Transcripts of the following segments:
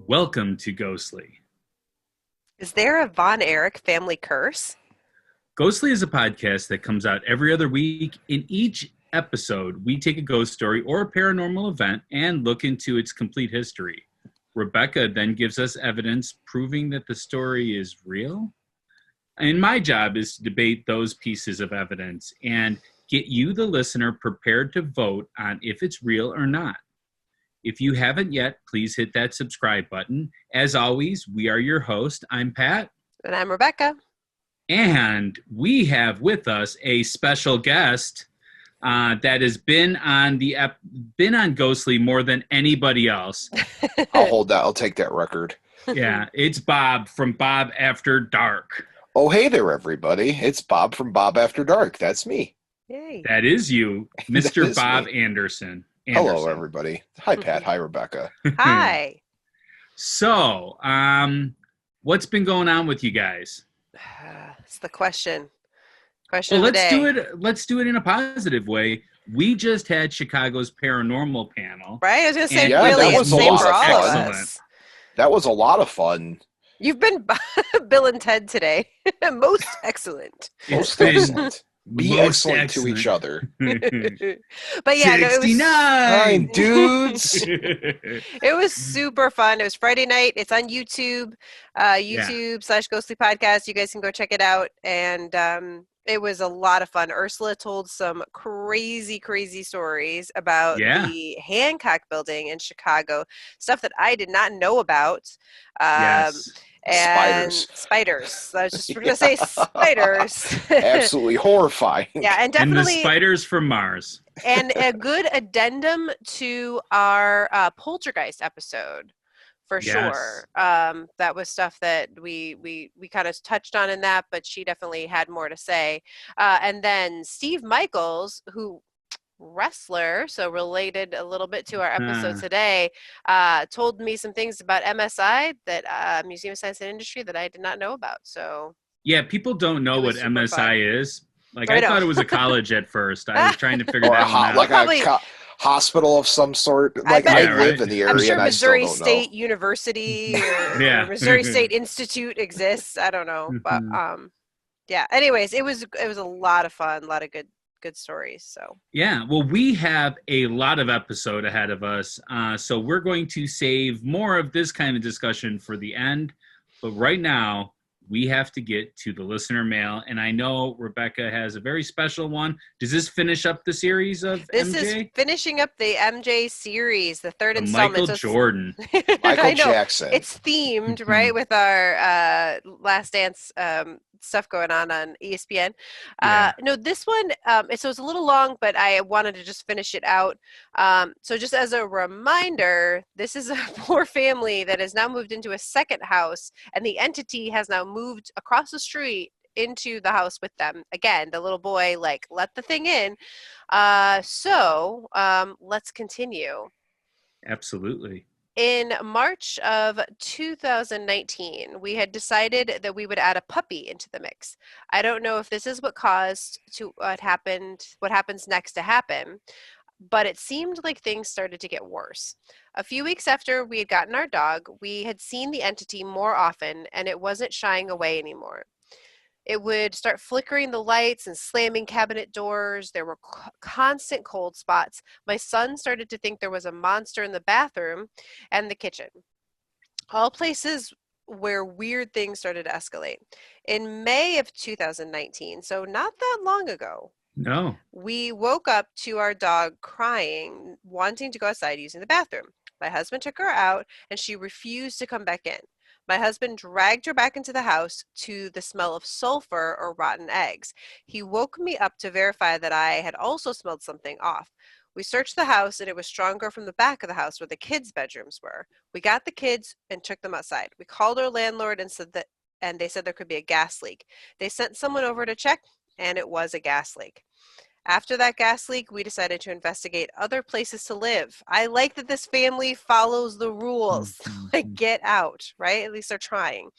Welcome to Ghostly. Is there a Von Erich Family Curse? Ghostly is a podcast that comes out every other week. In each episode, we take a ghost story or a paranormal event and look into its complete history. Rebecca then gives us evidence proving that the story is real. And my job is to debate those pieces of evidence and get you, the listener, prepared to vote on if it's real or not. If you haven't yet, please hit that subscribe button. As always, we are your host. I'm Pat. And I'm Rebecca. And we have with us a special guest that has been on Ghostly more than anybody else. I'll hold that. I'll take that record. Yeah, it's Bob from Bob After Dark. Oh, hey there, everybody. It's Bob from Bob After Dark. That's me. Yay. That is you, Mr. is Bob me. Anderson. Hello, everybody. Hi, Pat. Hi, Rebecca. Hi. So, what's been going on with you guys? It's the question. Well, Of the day. Let's do it in a positive way. We just had Chicago's paranormal panel. Right? I was going to say, And Yeah, really, that it's was the a same lot for of all of fun. us. That was a lot of fun. You've been Bill and Ted today. Most excellent. Most been excellent. Be most excellent to each other. But yeah, no, 69! Hi, dudes. it was super fun. It was Friday night. It's on YouTube, YouTube/Ghostly Podcast. You guys can go check it out. And it was a lot of fun. Ursula told some crazy stories about the Hancock building in Chicago, stuff that I did not know about. Yes. And spiders. I was just going to say spiders. Absolutely horrifying. Yeah, and And definitely. the spiders from Mars. And a good addendum to our poltergeist episode, for sure. That was stuff that we kind of touched on in that, but she definitely had more to say. And then Steve Michaels, who wrestler, so related a little bit to our episode today, told me some things about MSI, that Museum of Science and Industry, that I did not know about. So yeah, people don't know what MSI is. Like, I thought it was a college at first. I was trying to figure Or that one out. like Probably- a hospital of some sort. Like, I live in the area I'm sure and I still Missouri don't State know. University or, Yeah. or Missouri State Institute exists. I don't know, but yeah. Anyways, it was a lot of fun, a lot of good stories. So Yeah, well, we have a lot of episode ahead of us, so we're going to save more of this kind of discussion for the end. But right now, we have to get to the listener mail, and I know Rebecca has a very special one. Does this finish up the series of this MJ? is finishing up the MJ series, the third The installment. Michael Jordan. Michael Jackson. It's themed, right, with our Last Dance stuff going on ESPN. No, this one, so it's a little long, but I wanted to just finish it out. So just as a reminder, this is a poor family that has now moved into a second house, and the entity has now moved across the street into the house with them. Again, the little boy, like, let the thing in. So let's continue. Absolutely. In March of 2019, we had decided that we would add a puppy into the mix. I don't know if this is what caused what happens next to happen, but it seemed like things started to get worse. A few weeks after we had gotten our dog, we had seen the entity more often, and it wasn't shying away anymore. It would start flickering the lights and slamming cabinet doors. There were constant cold spots. My son started to think there was a monster in the bathroom and the kitchen. All places where weird things started to escalate. In May of 2019, so not that long ago, No. we woke up to our dog crying, wanting to go outside using the bathroom. My husband took her out, and she refused to come back in. My husband dragged her back into the house to the smell of sulfur or rotten eggs. He woke me up to verify that I had also smelled something off. We searched the house, and it was stronger from the back of the house where the kids' bedrooms were. We got the kids and took them outside. We called our landlord and they said there could be a gas leak. They sent someone over to check, and it was a gas leak. After that gas leak, we decided to investigate other places to live. I like that this family follows the rules. Like, get out, right? At least they're trying.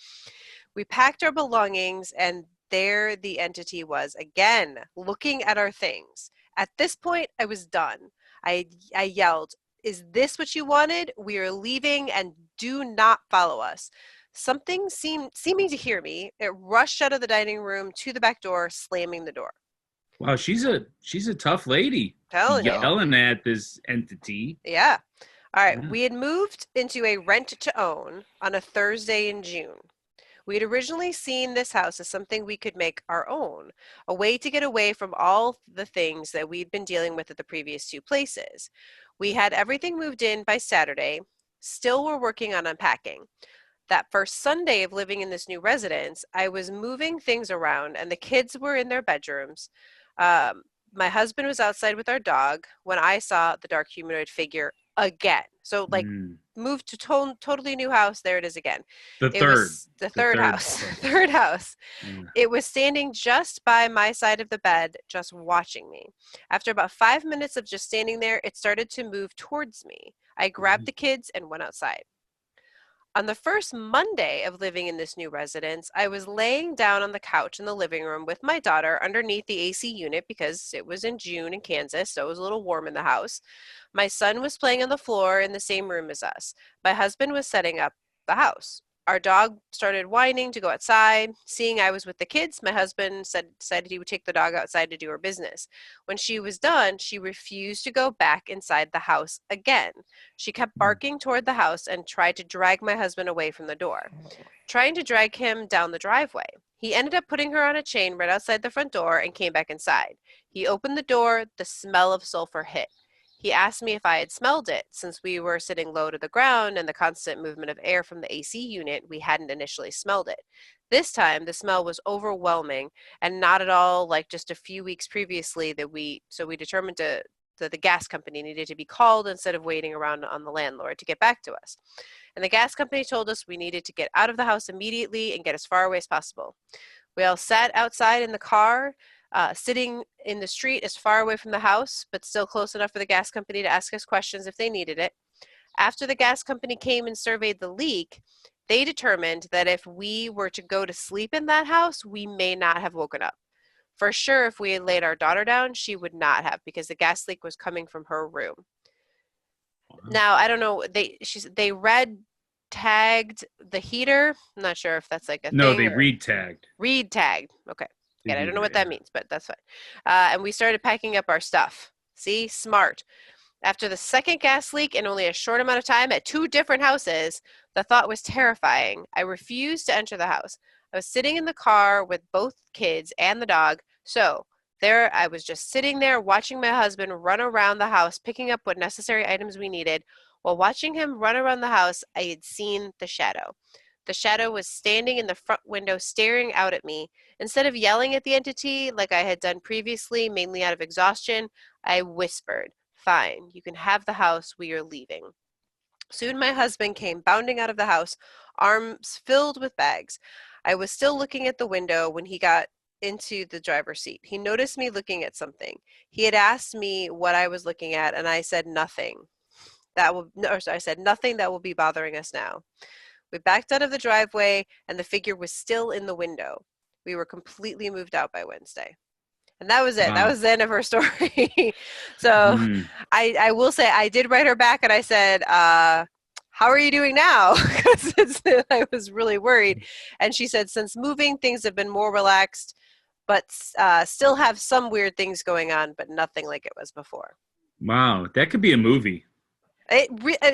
We packed our belongings, and there the entity was again, looking at our things. At this point, I was done. I yelled, "Is this what you wanted? We are leaving, and Do not follow us. Something seeming to hear me. It rushed out of the dining room to the back door, slamming the door. Wow, she's a tough lady. Telling you. Yelling at this entity. Yeah. All right. Yeah. We had moved into a rent to own on a Thursday in June. We had originally seen this house as something we could make our own, a way to get away from all the things that we'd been dealing with at the previous two places. We had everything moved in by Saturday. Still were working on unpacking. That first Sunday of living in this new residence, I was moving things around and the kids were in their bedrooms. My husband was outside with our dog when I saw the dark humanoid figure again. So like moved to totally new house. There it is again. The It third. was the third house. Third house. Yeah. It was standing just by my side of the bed, just watching me. After about 5 minutes of just standing there, it started to move towards me. I grabbed the kids and went outside. On the first Monday of living in this new residence, I was laying down on the couch in the living room with my daughter underneath the AC unit because it was in June in Kansas, so it was a little warm in the house. My son was playing on the floor in the same room as us. My husband was setting up the house. Our dog started whining to go outside. Seeing I was with the kids, my husband decided he would take the dog outside to do her business. When she was done, she refused to go back inside the house again. She kept barking toward the house and tried to drag my husband away from the door, trying to drag him down the driveway. He ended up putting her on a chain right outside the front door and came back inside. He opened the door. The smell of sulfur hit. He asked me if I had smelled it. Since we were sitting low to the ground and the constant movement of air from the AC unit, we hadn't initially smelled it. This time, the smell was overwhelming and not at all like just a few weeks previously so we determined that the gas company needed to be called instead of waiting around on the landlord to get back to us. And the gas company told us we needed to get out of the house immediately and get as far away as possible. We all sat outside in the car, sitting in the street as far away from the house, but still close enough for the gas company to ask us questions if they needed it. After the gas company came and surveyed the leak, they determined that if we were to go to sleep in that house, we may not have woken up. For sure, if we had laid our daughter down, she would not have, because the gas leak was coming from her room. Wow. Now, I don't know, they red tagged the heater. I'm not sure if that's like a thing. No, they read tagged. Read tagged. Okay. I don't know what that means, but that's fine. And we started packing up our stuff. See? Smart. After the second gas leak in only a short amount of time at two different houses, the thought was terrifying. I refused to enter the house. I was sitting in the car with both kids and the dog. So there I was, just sitting there watching my husband run around the house, picking up what necessary items we needed. While watching him run around the house, I had seen the shadow. The shadow was standing in the front window staring out at me. Instead of yelling at the entity like I had done previously, mainly out of exhaustion, I whispered, "Fine, you can have the house. We are leaving." Soon my husband came bounding out of the house, arms filled with bags. I was still looking at the window when he got into the driver's seat. He noticed me looking at something. He had asked me what I was looking at, and I said nothing. I said nothing that will be bothering us now. We backed out of the driveway, and the figure was still in the window. We were completely moved out by Wednesday. And that was it. Wow. That was the end of her story. So I will say I did write her back, and I said, how are you doing now? Because I was really worried. And she said, since moving, things have been more relaxed, but still have some weird things going on, but nothing like it was before. Wow, that could be a movie.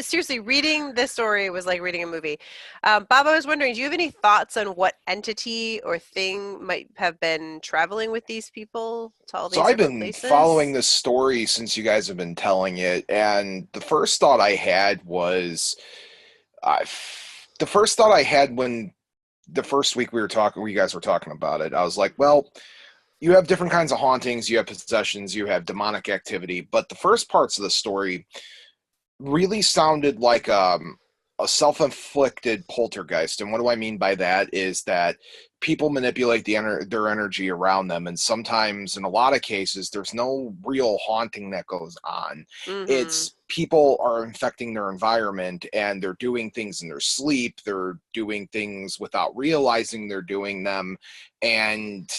Seriously, reading this story was like reading a movie. Bob, I was wondering, do you have any thoughts on what entity or thing might have been traveling with these people to all these So I've different been places? following this story since you guys have been telling it, and the first thought I had was, the first thought I had when the first week you guys were talking about it, I was like, well, you have different kinds of hauntings, you have possessions, you have demonic activity, but the first parts of the story really sounded like a self-inflicted poltergeist. And what do I mean by that is that people manipulate their energy around them, and sometimes, in a lot of cases, there's no real haunting that goes on. Mm-hmm. It's people are infecting their environment, and they're doing things in their sleep, they're doing things without realizing they're doing them, and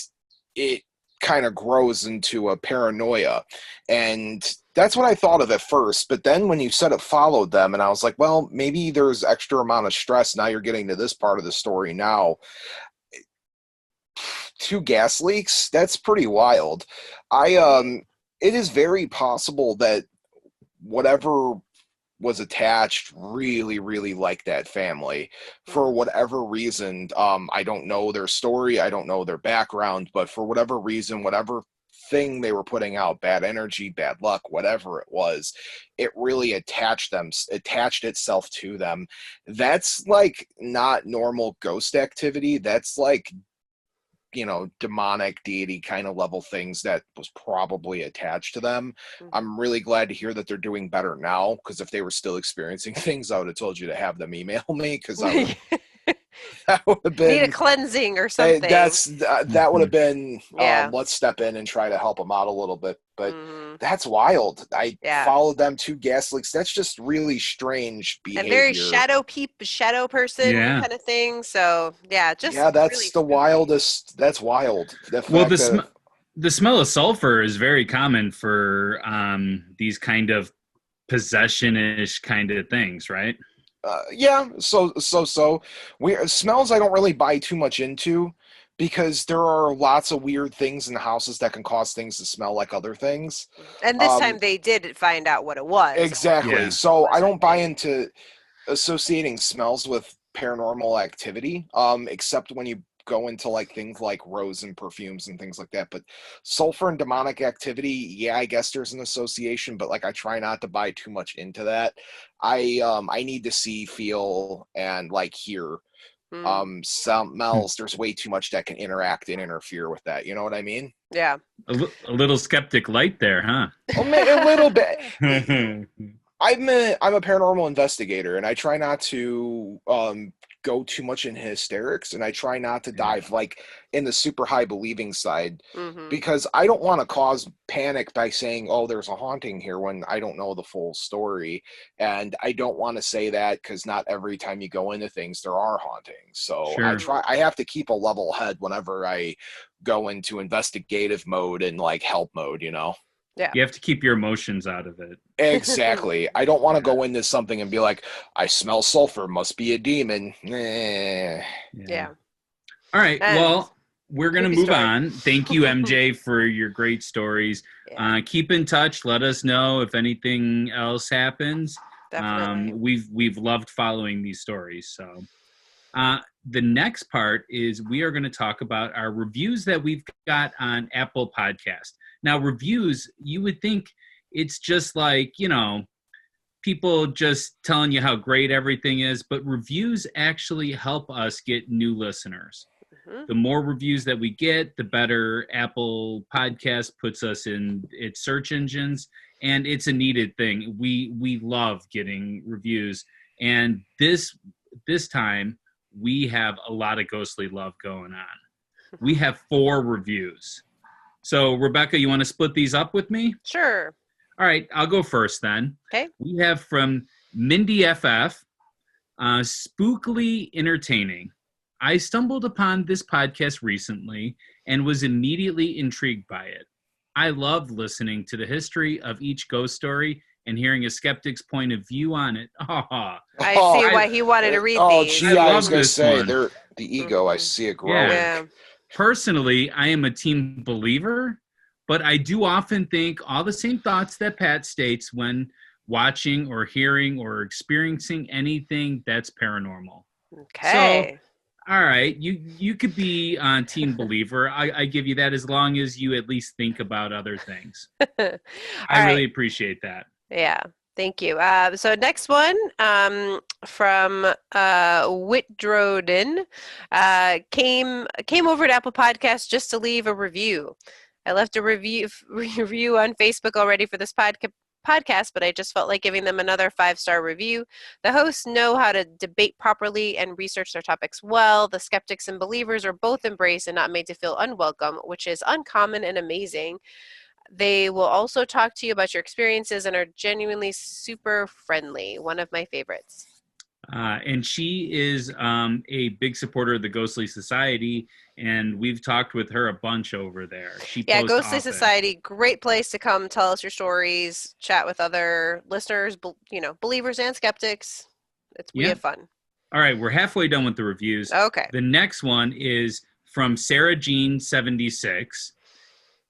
kind of grows into a paranoia. And that's what I thought of at first. But then when you said it followed them, and I was like, well, maybe there's extra amount of stress. Now you're getting to this part of the story now. 2 gas leaks, that's pretty wild. It is very possible that whatever was attached really, really liked that family for whatever reason. I don't know their story, I don't know their background, but for whatever reason, whatever thing they were putting out, bad energy, bad luck, whatever it was, it really attached itself to them. That's like not normal ghost activity. That's like, demonic deity kind of level things that was probably attached to them. I'm really glad to hear that they're doing better now, because if they were still experiencing things, I would have told you to have them email me, because that would have been need a cleansing or something. That would have been Yeah. let's step in and try to help them out a little bit. But that's wild. I followed them 2 gas leaks. That's just really strange behavior. And very shadow person kind of thing. So that's really the spooky. wildest. That's wild. Well, the smell of sulfur is very common for these kind of possession-ish kind of things, right? So smells I don't really buy too much into, because there are lots of weird things in the houses that can cause things to smell like other things. And this time they did find out what it was. Exactly. Yeah. So I don't buy into associating smells with paranormal activity, except when you go into like things like rose and perfumes and things like that. But sulfur and demonic activity, I guess there's an association, but like I try not to buy too much into that. I need to see, feel, and like hear smells. There's way too much that can interact and interfere with that. You know what I mean? Yeah. A little skeptic light there, huh? Oh, man, a little bit. I'm a paranormal investigator, and I try not to go too much in hysterics, and I try not to dive like in the super high believing side, because I don't want to cause panic by saying, oh, there's a haunting here, when I don't know the full story. And I don't want to say that, because not every time you go into things there are hauntings. So I have to keep a level head whenever I go into investigative mode and like help mode, Yeah. You have to keep your emotions out of it. Exactly. I don't want to go into something and be like, I smell sulfur, must be a demon. Yeah. All right. Well, we're going to move on. Thank you, MJ, for your great stories. Yeah. Keep in touch. Let us know if anything else happens. Definitely. We've loved following these stories. So the next part is we are going to talk about our reviews that we've got on Apple Podcast. Now, reviews, you would think it's just like, people just telling you how great everything is, but reviews actually help us get new listeners. The more reviews that we get, the better Apple Podcast puts us in its search engines, and it's a needed thing. We love getting reviews, and this time we have a lot of ghostly love going on. We have 4 reviews. So, Rebecca, you want to split these up with me? Sure. All right, I'll go first then. Okay. We have from Mindy FF, spookily entertaining. I stumbled upon this podcast recently and was immediately intrigued by it. I loved listening to the history of each ghost story and hearing a skeptic's point of view on it. I see why he wanted to read these. Gee, I was going to say, the ego, I see it growing. Yeah. Personally, I am a team believer, but I do often think all the same thoughts that Pat states when watching or hearing or experiencing anything that's paranormal. Okay. So, all right, you could be on team believer. I give you that, as long as you at least think about other things. I really appreciate that. Yeah. Thank you. So next one from Whitdroden came over to Apple Podcasts just to leave a review. I left a review on Facebook already for this podcast, but I just felt like giving them another 5-star review. The hosts know how to debate properly and research their topics well. The skeptics and believers are both embraced and not made to feel unwelcome, which is uncommon and amazing. They will also talk to you about your experiences and are genuinely super friendly. One of my favorites. And she is a big supporter of the Ghostly Society, and we've talked with her a bunch over there. She posts Ghostly often. Society, great place to come tell us your stories, chat with other listeners, believers and skeptics. We have fun. All right, we're halfway done with the reviews. Okay. The next one is from Sarah Jean 76.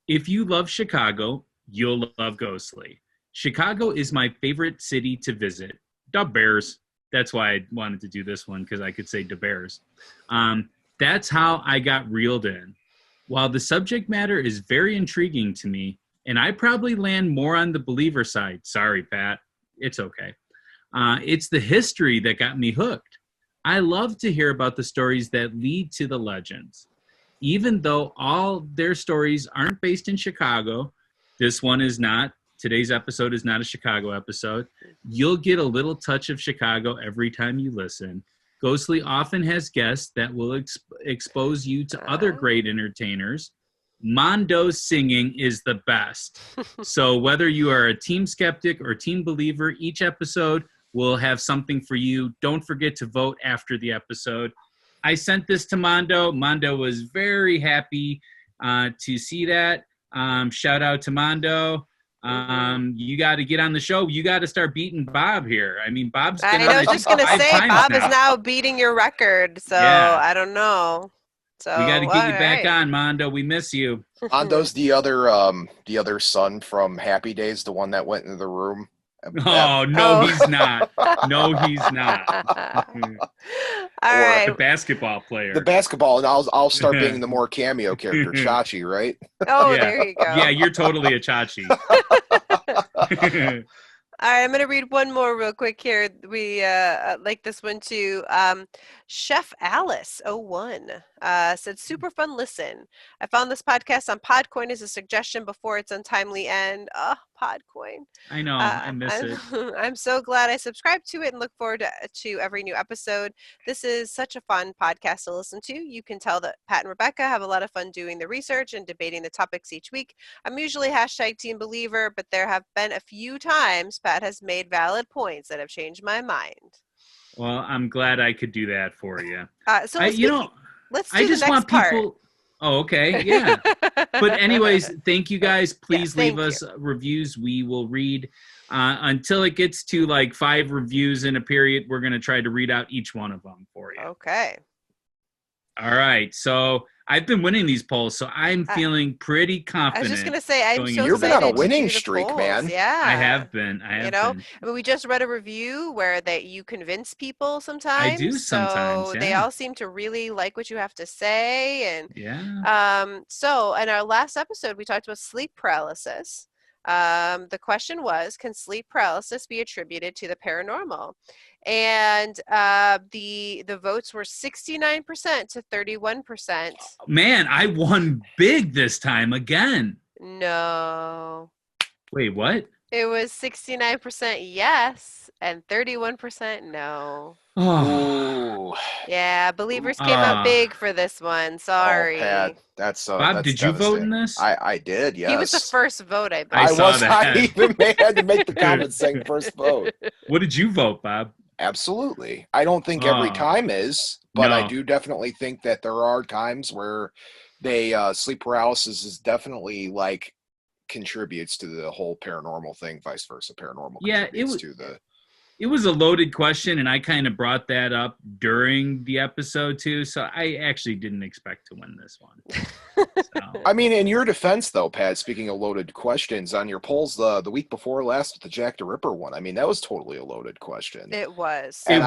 If you love Chicago, you'll love Ghostly. Chicago is my favorite city to visit. Da Bears. That's why I wanted to do this one, because I could say Da Bears. That's how I got reeled in. While the subject matter is very intriguing to me, and I probably land more on the believer side. Sorry, Pat. It's okay. It's the history that got me hooked. I love to hear about the stories that lead to the legends. Even though all their stories aren't based in Chicago, this one is not. Today's episode is not a Chicago episode. You'll get a little touch of Chicago every time you listen. Ghostly often has guests that will expose you to other great entertainers. Mondo's singing is the best. So whether you are a team skeptic or team believer, each episode will have something for you. Don't forget to vote after the episode. I sent this to Mondo. Mondo was very happy to see that. Shout out to Mondo. You got to get on the show. You got to start beating Bob here. I mean, Bob's been I was just going to say, Bob is now beating your record. So I don't know. So we got to get you back on, Mondo. We miss you. Mondo's the other son from Happy Days, the one that went into the room. Oh, no, he's not. No, he's not. All right. The basketball player. The basketball, and I'll start being the more cameo character, Chachi, right? Oh, yeah. There you go. Yeah, you're totally a Chachi. All right, I'm going to read one more real quick here. We like this one too. Chef Alice 01 said, super fun listen. I found this podcast on Podcoin as a suggestion before its untimely end. Oh, Podcoin. I know, I miss it. I'm so glad I subscribed to it and look forward to every new episode. This is such a fun podcast to listen to. You can tell that Pat and Rebecca have a lot of fun doing the research and debating the topics each week. I'm usually #team believer, but there have been a few times Pat has made valid points that have changed my mind. Well, I'm glad I could do that for you. Let's do the next part. Oh, okay. Yeah. But anyways, thank you guys. Please leave us reviews. We will read until it gets to like 5 reviews in a period. We're going to try to read out each one of them for you. Okay. All right. So I've been winning these polls, so I'm feeling pretty confident. I was just going to say, I'm so You've been on a excited winning to do the streak, polls. man. Yeah. I have been. I mean, we just read a review where you convince people sometimes. I do sometimes, So they all seem to really like what you have to say. And yeah. So in our last episode, we talked about sleep paralysis. The question was, can sleep paralysis be attributed to the paranormal? And the votes were 69% to 31%. Man, I won big this time again. No. Wait, what? It was 69% yes and 31% no. Oh. Yeah, believers came out big for this one. Sorry. Oh, Pat, that's Bob, that's did you vote in this? I did, yes. He was the first vote, I I believe. saw was that. I even had to make the comment saying first vote. What did you vote, Bob? Absolutely. I don't think every time is, but No. I do definitely think that there are times where sleep paralysis is definitely like contributes to the whole paranormal thing, vice versa. Paranormal contributes to the. It was a loaded question, and I kind of brought that up during the episode too. So I actually didn't expect to win this one. So. I mean, in your defense, though, Pat, speaking of loaded questions, on your polls the week before last with the Jack the Ripper one, I mean, that was totally a loaded question. It was. And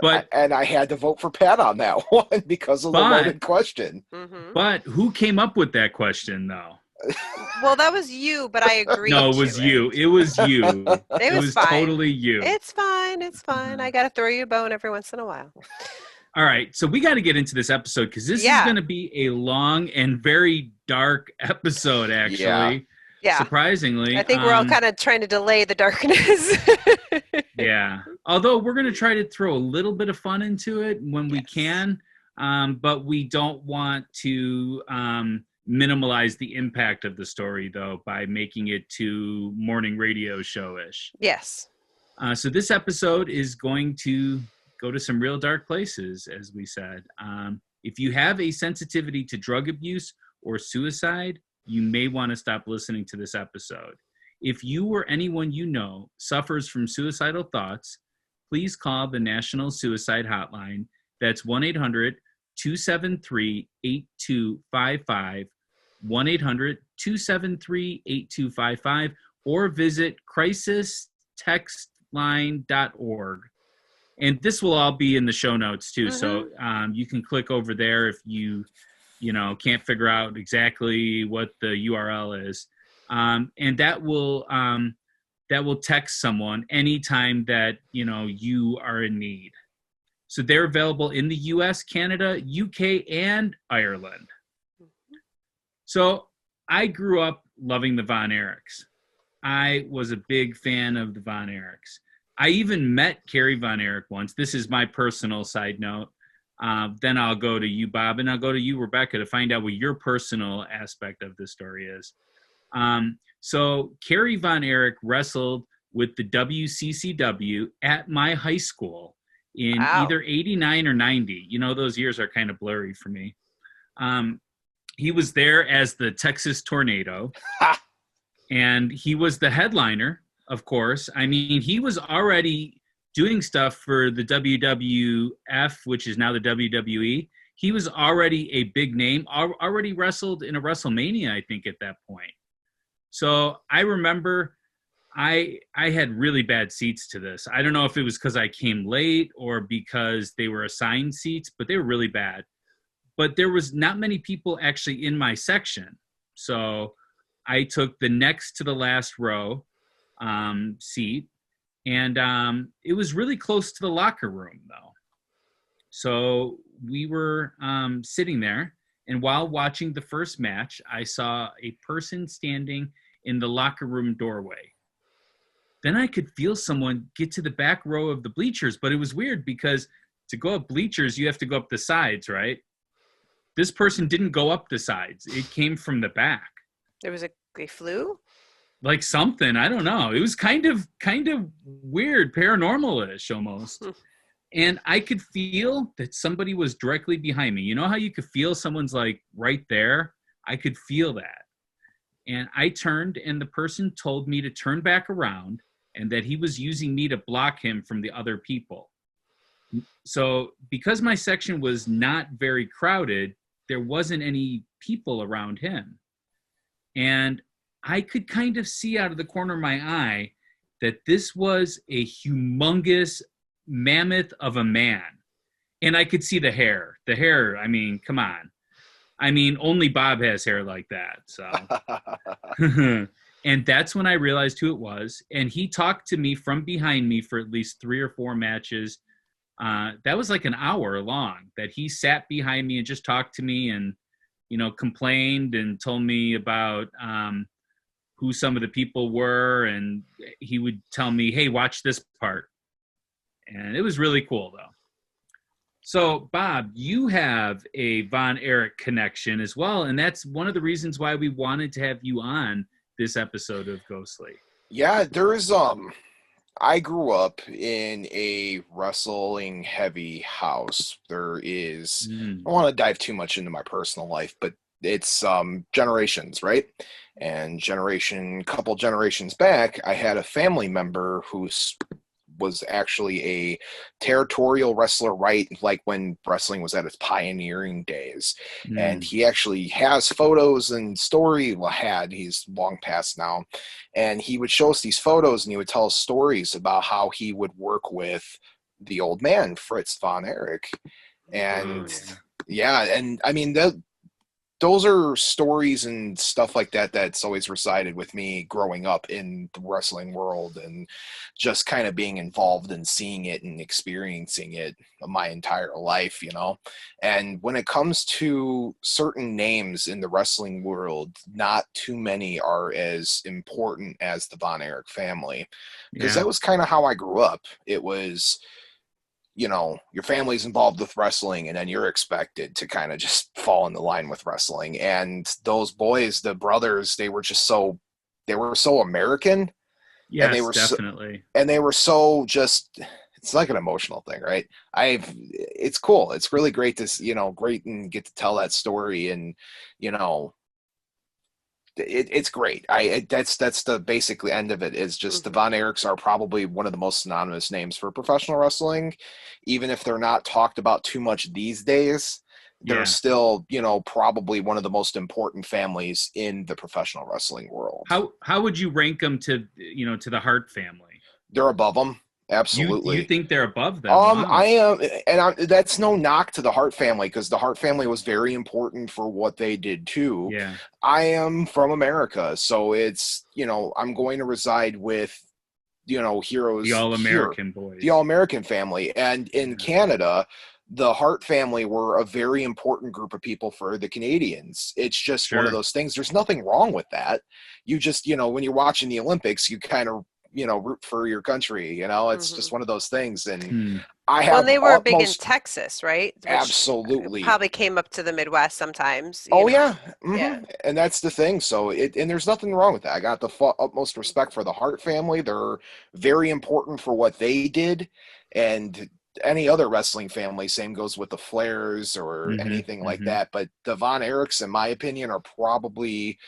but I had to vote for Pat on that one because of the loaded question. Mm-hmm. But who came up with that question, though? Well, that was you, but I agree. No, it was you. It was you. It was fine. Totally you. It's fine. It's fine. I got to throw you a bone every once in a while. All right. So we got to get into this episode because this is going to be a long and very dark episode, actually. Yeah. Surprisingly. I think we're all kind of trying to delay the darkness. Yeah. Although we're going to try to throw a little bit of fun into it when we can, but we don't want to minimize the impact of the story, though, by making it too morning radio show-ish. Yes. So this episode is going to go to some real dark places, as we said. If you have a sensitivity to drug abuse or suicide, you may want to stop listening to this episode. If you or anyone you know suffers from suicidal thoughts, please call the National Suicide Hotline. That's 1-800-273-8255, 1-800-273-8255, or visit crisistextline.org. And this will all be in the show notes too. So you can click over there if you can't figure out exactly what the URL is. And that will text someone anytime that, you are in need. So they're available in the US, Canada, UK, and Ireland. So I grew up loving the Von Erichs. I was a big fan of the Von Erichs. I even met Kerry Von Erich once. This is my personal side note. Then I'll go to you, Bob, and I'll go to you, Rebecca, to find out what your personal aspect of the story is. So Kerry Von Erich wrestled with the WCCW at my high school in either 89 or 90. Those years are kind of blurry for me. He was there as the Texas Tornado, and he was the headliner, of course. I mean, he was already doing stuff for the WWF, which is now the WWE. He was already a big name, already wrestled in a WrestleMania, I think, at that point. So I remember I had really bad seats to this. I don't know if it was because I came late or because they were assigned seats, but they were really bad. But there was not many people actually in my section. So I took the next to the last row seat, and it was really close to the locker room, though. So we were sitting there, and while watching the first match, I saw a person standing in the locker room doorway. Then I could feel someone get to the back row of the bleachers, but it was weird because to go up bleachers, you have to go up the sides, right? This person didn't go up the sides. It came from the back. There was they flew? Like something, I don't know. It was kind of weird, paranormal-ish almost. And I could feel that somebody was directly behind me. You know how you could feel someone's like right there? I could feel that. And I turned, and the person told me to turn back around and that he was using me to block him from the other people. So because my section was not very crowded, there wasn't any people around him. And I could kind of see out of the corner of my eye that this was a humongous mammoth of a man. And I could see the hair. The hair, I mean, come on. I mean, only Bob has hair like that. So, and that's when I realized who it was. And he talked to me from behind me for at least 3 or 4 matches. That was like an hour long that he sat behind me and just talked to me and, complained and told me about who some of the people were. And he would tell me, hey, watch this part. And it was really cool, though. So, Bob, you have a Von Erich connection as well, and that's one of the reasons why we wanted to have you on this episode of Ghostly. Yeah, there's I grew up in a wrestling heavy house. There is I don't want to dive too much into my personal life, but it's generations, right? And couple generations back, I had a family member who's was actually a territorial wrestler, right? Like when wrestling was at its pioneering days. And he actually has photos and he's long past now. And he would show us these photos and he would tell us stories about how he would work with the old man, Fritz Von Erich. And and I mean, those are stories and stuff like that that's always resided with me growing up in the wrestling world and just kind of being involved and seeing it and experiencing it my entire life, And when it comes to certain names in the wrestling world, not too many are as important as the Von Erich family. Because that was kind of how I grew up. It was, your family's involved with wrestling and then you're expected to kind of just fall in the line with wrestling. And those boys, the brothers, they were so American. Yes, and they were definitely. They were so just, it's like an emotional thing, right? It's cool. It's really great to, great and get to tell that story, and, it's great. That's the basically end of it, is just the Von Erichs are probably one of the most synonymous names for professional wrestling, even if they're not talked about too much these days. They're still, probably one of the most important families in the professional wrestling world. How would you rank them to the Hart family? They're above them. Absolutely. You think they're above them? Wow. I am, and that's no knock to the Hart family, because the Hart family was very important for what they did too. Yeah. I am from America, so it's, I'm going to reside with, heroes. The All-American boys. The All-American family. And in Canada, the Hart family were a very important group of people for the Canadians. It's just one of those things. There's nothing wrong with that. You just, when you're watching the Olympics, you kind of, root for your country, it's just one of those things. And they were big in Texas, right? Which absolutely. Probably came up to the Midwest sometimes. Yeah. And that's the thing. So and there's nothing wrong with that. I got the utmost respect for the Hart family. They're very important for what they did. And any other wrestling family, same goes with the Flairs or anything like that. But the Von Erichs, in my opinion, are probably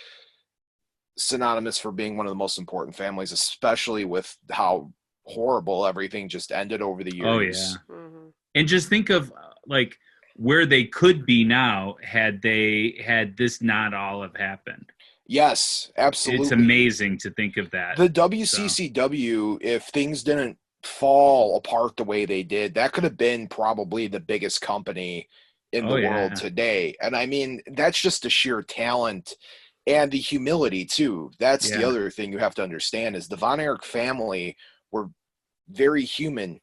synonymous for being one of the most important families, especially with how horrible everything just ended over the years. Oh yeah. And just think of like where they could be now had this not all have happened. Yes, absolutely. It's amazing to think of that. The WCCW, if things didn't fall apart the way they did, that could have been probably the biggest company in the world today. And I mean, that's just the sheer talent and the humility too. That's the other thing you have to understand, is the Von Erich family were very human.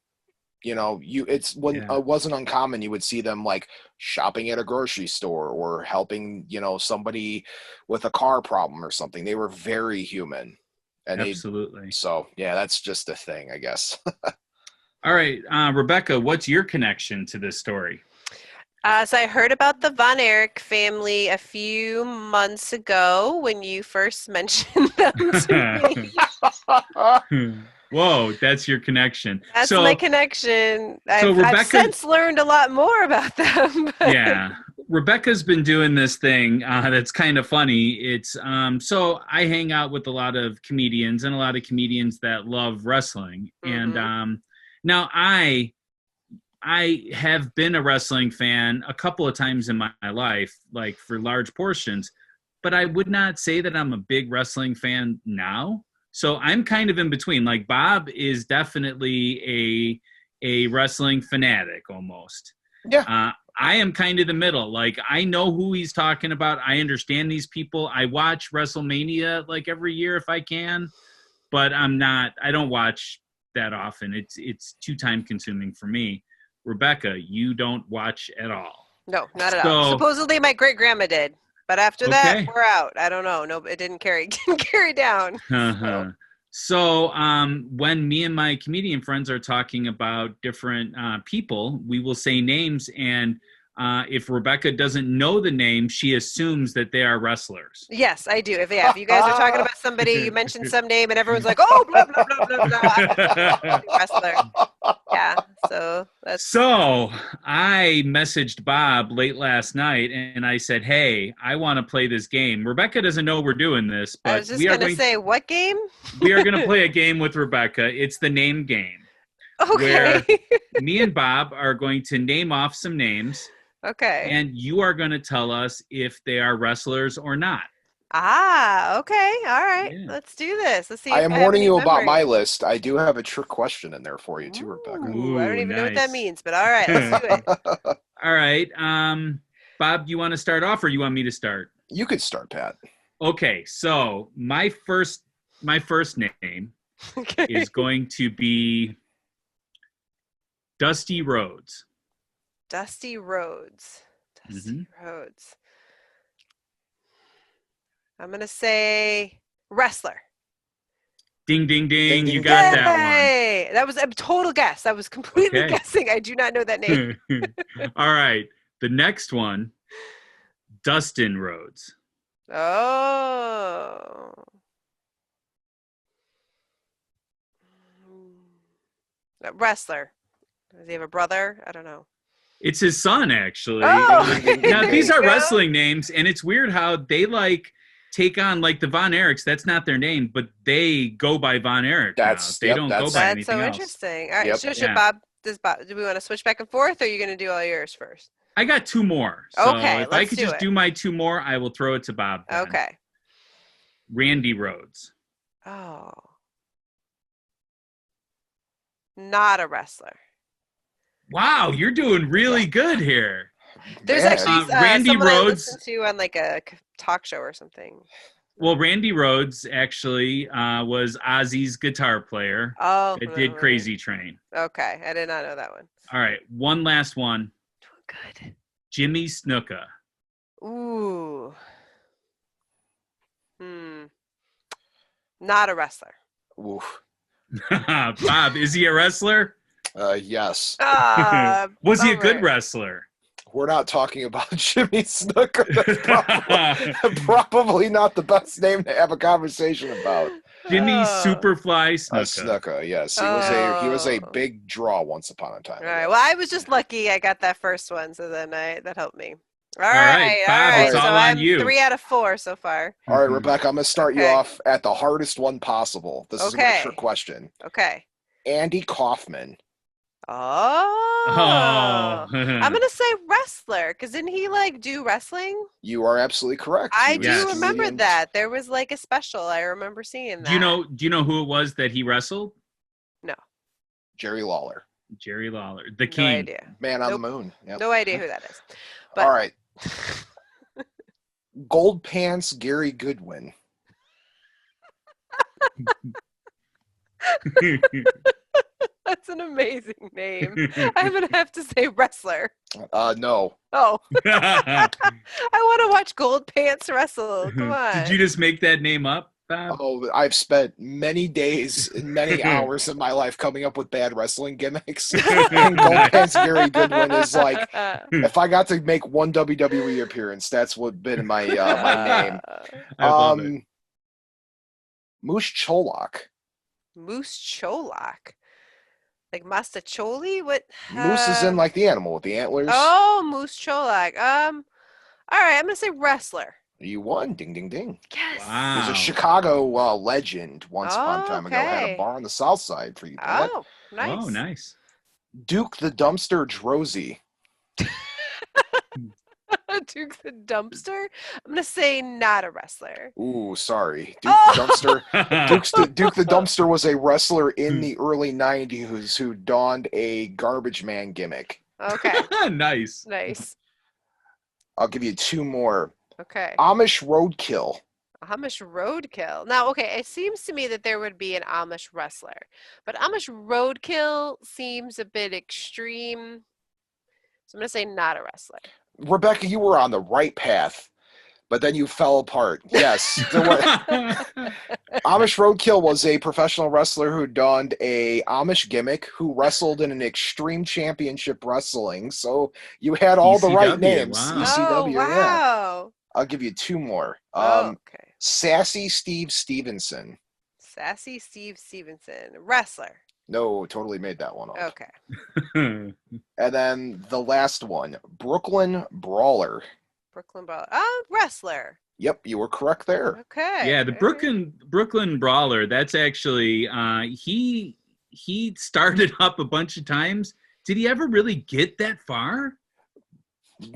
It wasn't uncommon. You would see them like shopping at a grocery store or helping, somebody with a car problem or something. They were very human. And absolutely. That's just a thing, I guess. All right. Rebecca, what's your connection to this story? So I heard about the Von Erich family a few months ago when you first mentioned them to me. Whoa, that's your connection. That's my connection. I've since learned a lot more about them. Yeah. Rebecca's been doing this thing that's kind of funny. It's so I hang out with a lot of comedians and a lot of comedians that love wrestling. And now I have been a wrestling fan a couple of times in my life, like for large portions, but I would not say that I'm a big wrestling fan now. So I'm kind of in between. Like Bob is definitely a wrestling fanatic almost. Yeah. I am kind of the middle. Like I know who he's talking about. I understand these people. I watch WrestleMania like every year if I can, but I don't watch that often. It's too time consuming for me. Rebecca, you don't watch at all. No, not at all. Supposedly my great grandma did, but after that we're out. I don't know. No, it didn't carry down. So when me and my comedian friends are talking about different people, we will say names, and if Rebecca doesn't know the name, she assumes that they are wrestlers. Yes, I do. If you guys are talking about somebody, you mention some name, and everyone's like, "Oh, blah blah blah blah blah," wrestler. Yeah. So I messaged Bob late last night, and I said, "Hey, I want to play this game." Rebecca doesn't know we're doing this, but I was just going to say, what game? We are going to play a game with Rebecca. It's the name game. Okay. Where me and Bob are going to name off some names. Okay. And you are going to tell us if they are wrestlers or not. Okay. All right. Yeah. Let's do this. Let's see. I am warning you about my list. I do have a trick question in there for you too, Rebecca. Ooh, I don't even know what that means, but all right, let's do it. All right. Bob, do you want to start off or you want me to start? You could start, Pat. Okay. So my first name is going to be Dusty Rhodes. Dusty Rhodes. Rhodes. I'm going to say wrestler. Ding, ding, ding. You got that one. That was a total guess. I was completely guessing. I do not know that name. All right. The next one, Dustin Rhodes. Oh. Wrestler. Does he have a brother? I don't know. It's his son, actually. Oh! Now, There these you are go. wrestling names, and it's weird how they take on the Von Erichs. That's not their name, but they go by Von Erich. They don't go by That's anything so else. interesting. All right, Yep. so Yeah. do we want to switch back and forth, or are you going to do all yours first? I got 2 more. So Okay, if I let's could do just it. do my 2 more, I will throw it to Bob. Then. Okay. Randy Rhodes. Oh. Not a wrestler. Wow, you're doing really good here. There's Man. actually Randy someone I Rhodes- listened to on a talk show or something. Well, Randy Rhodes actually was Ozzy's guitar player. Oh. It did Crazy Train. Okay, I did not know that one. All right, one last one. Good. Jimmy Snuka. Ooh. Not a wrestler. Oof. Bob, is he a wrestler? Yes. Was he a good bummer. wrestler? We're not talking about Jimmy Snuka. That's probably not the best name to have a conversation about. Jimmy Oh. Superfly Snuka. Snuka, yes. He was a big draw once upon a time. All right. Well, I was just lucky I got that first one, so then that helped me. All right, right. Bob, it's so all on I'm you. 3 out of 4 so far. All right, Rebecca, I'm going to start you Okay. off at the hardest one possible. This is a Okay. trick question. Okay. Andy Kaufman. Oh. Oh. I'm gonna say wrestler, because didn't he do wrestling? You are absolutely correct. I He do was remember doing- that. There was a special. I remember seeing that. Do you know who it was that he wrestled? No. Jerry Lawler. Jerry Lawler, the No king. idea. Man on Nope. the moon. Yep. No idea who that is. But All right. Gold Pants Gary Goodwin. that's an amazing name. I'm gonna have to say wrestler. No. Oh. I want to watch Gold Pants wrestle. Come on. Did you just make that name up, Bob? Oh, I've spent many days and many hours of my life coming up with bad wrestling gimmicks. And Gold Pants Gary Goodwin is if I got to make one WWE appearance, that's what been my my name. I love it. Moose Cholak. Moose Cholak. Like Mastacholi? What? Moose is in the animal with the antlers. Oh, Moose Cholak. All right, I'm gonna say wrestler. You won. Ding, ding, ding. Yes. Wow. He's a Chicago legend once upon a time ago. Had okay. a bar on the south side for you, Pat. Oh, nice. Oh, nice. Duke the Dumpster Drozy. Duke the Dumpster. I'm gonna say not a wrestler. Ooh, sorry. Duke the Dumpster. Duke the Dumpster was a wrestler in the early 90s who donned a garbage man gimmick. Okay. Nice. Nice. I'll give you 2 more. Okay. Amish Roadkill. Amish Roadkill. Now, okay, it seems to me that there would be an Amish wrestler, but Amish Roadkill seems a bit extreme. So I'm gonna say not a wrestler. Rebecca, you were on the right path, but then you fell apart. Yes. Amish Roadkill was a professional wrestler who donned a Amish gimmick who wrestled in an Extreme Championship Wrestling. So you had all the right ECW, names. wow. ECW, Oh, wow. yeah. I'll give you 2 more. Okay. Sassy Steve Stevenson. Sassy Steve Stevenson. Wrestler. No, totally made that one up. Okay. And then the last one, Brooklyn Brawler. Brooklyn Brawler. Oh, wrestler. Yep, you were correct there. Okay. Yeah, the all right. Brooklyn Brawler. That's actually he started up a bunch of times. Did he ever really get that far?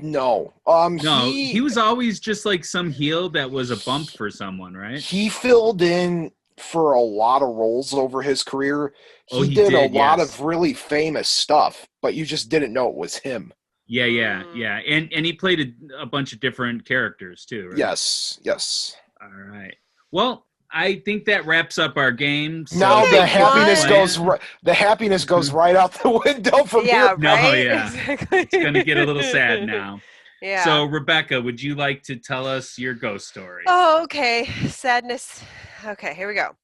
No. No, he was always just some heel that was a bump for someone, right? He filled in for a lot of roles over his career. He He did a did, lot yes. of really famous stuff, but you just didn't know it was him. Yeah. And he played a bunch of different characters too, right? Yes. All right. Well, I think that wraps up our game. So Now the thank you for happiness playing. goes right out the window from Yeah, here. No, right? yeah. Exactly. It's going to get a little sad now. Yeah. So, Rebecca, would you like to tell us your ghost story? Oh, okay. Sadness. Okay, here we go.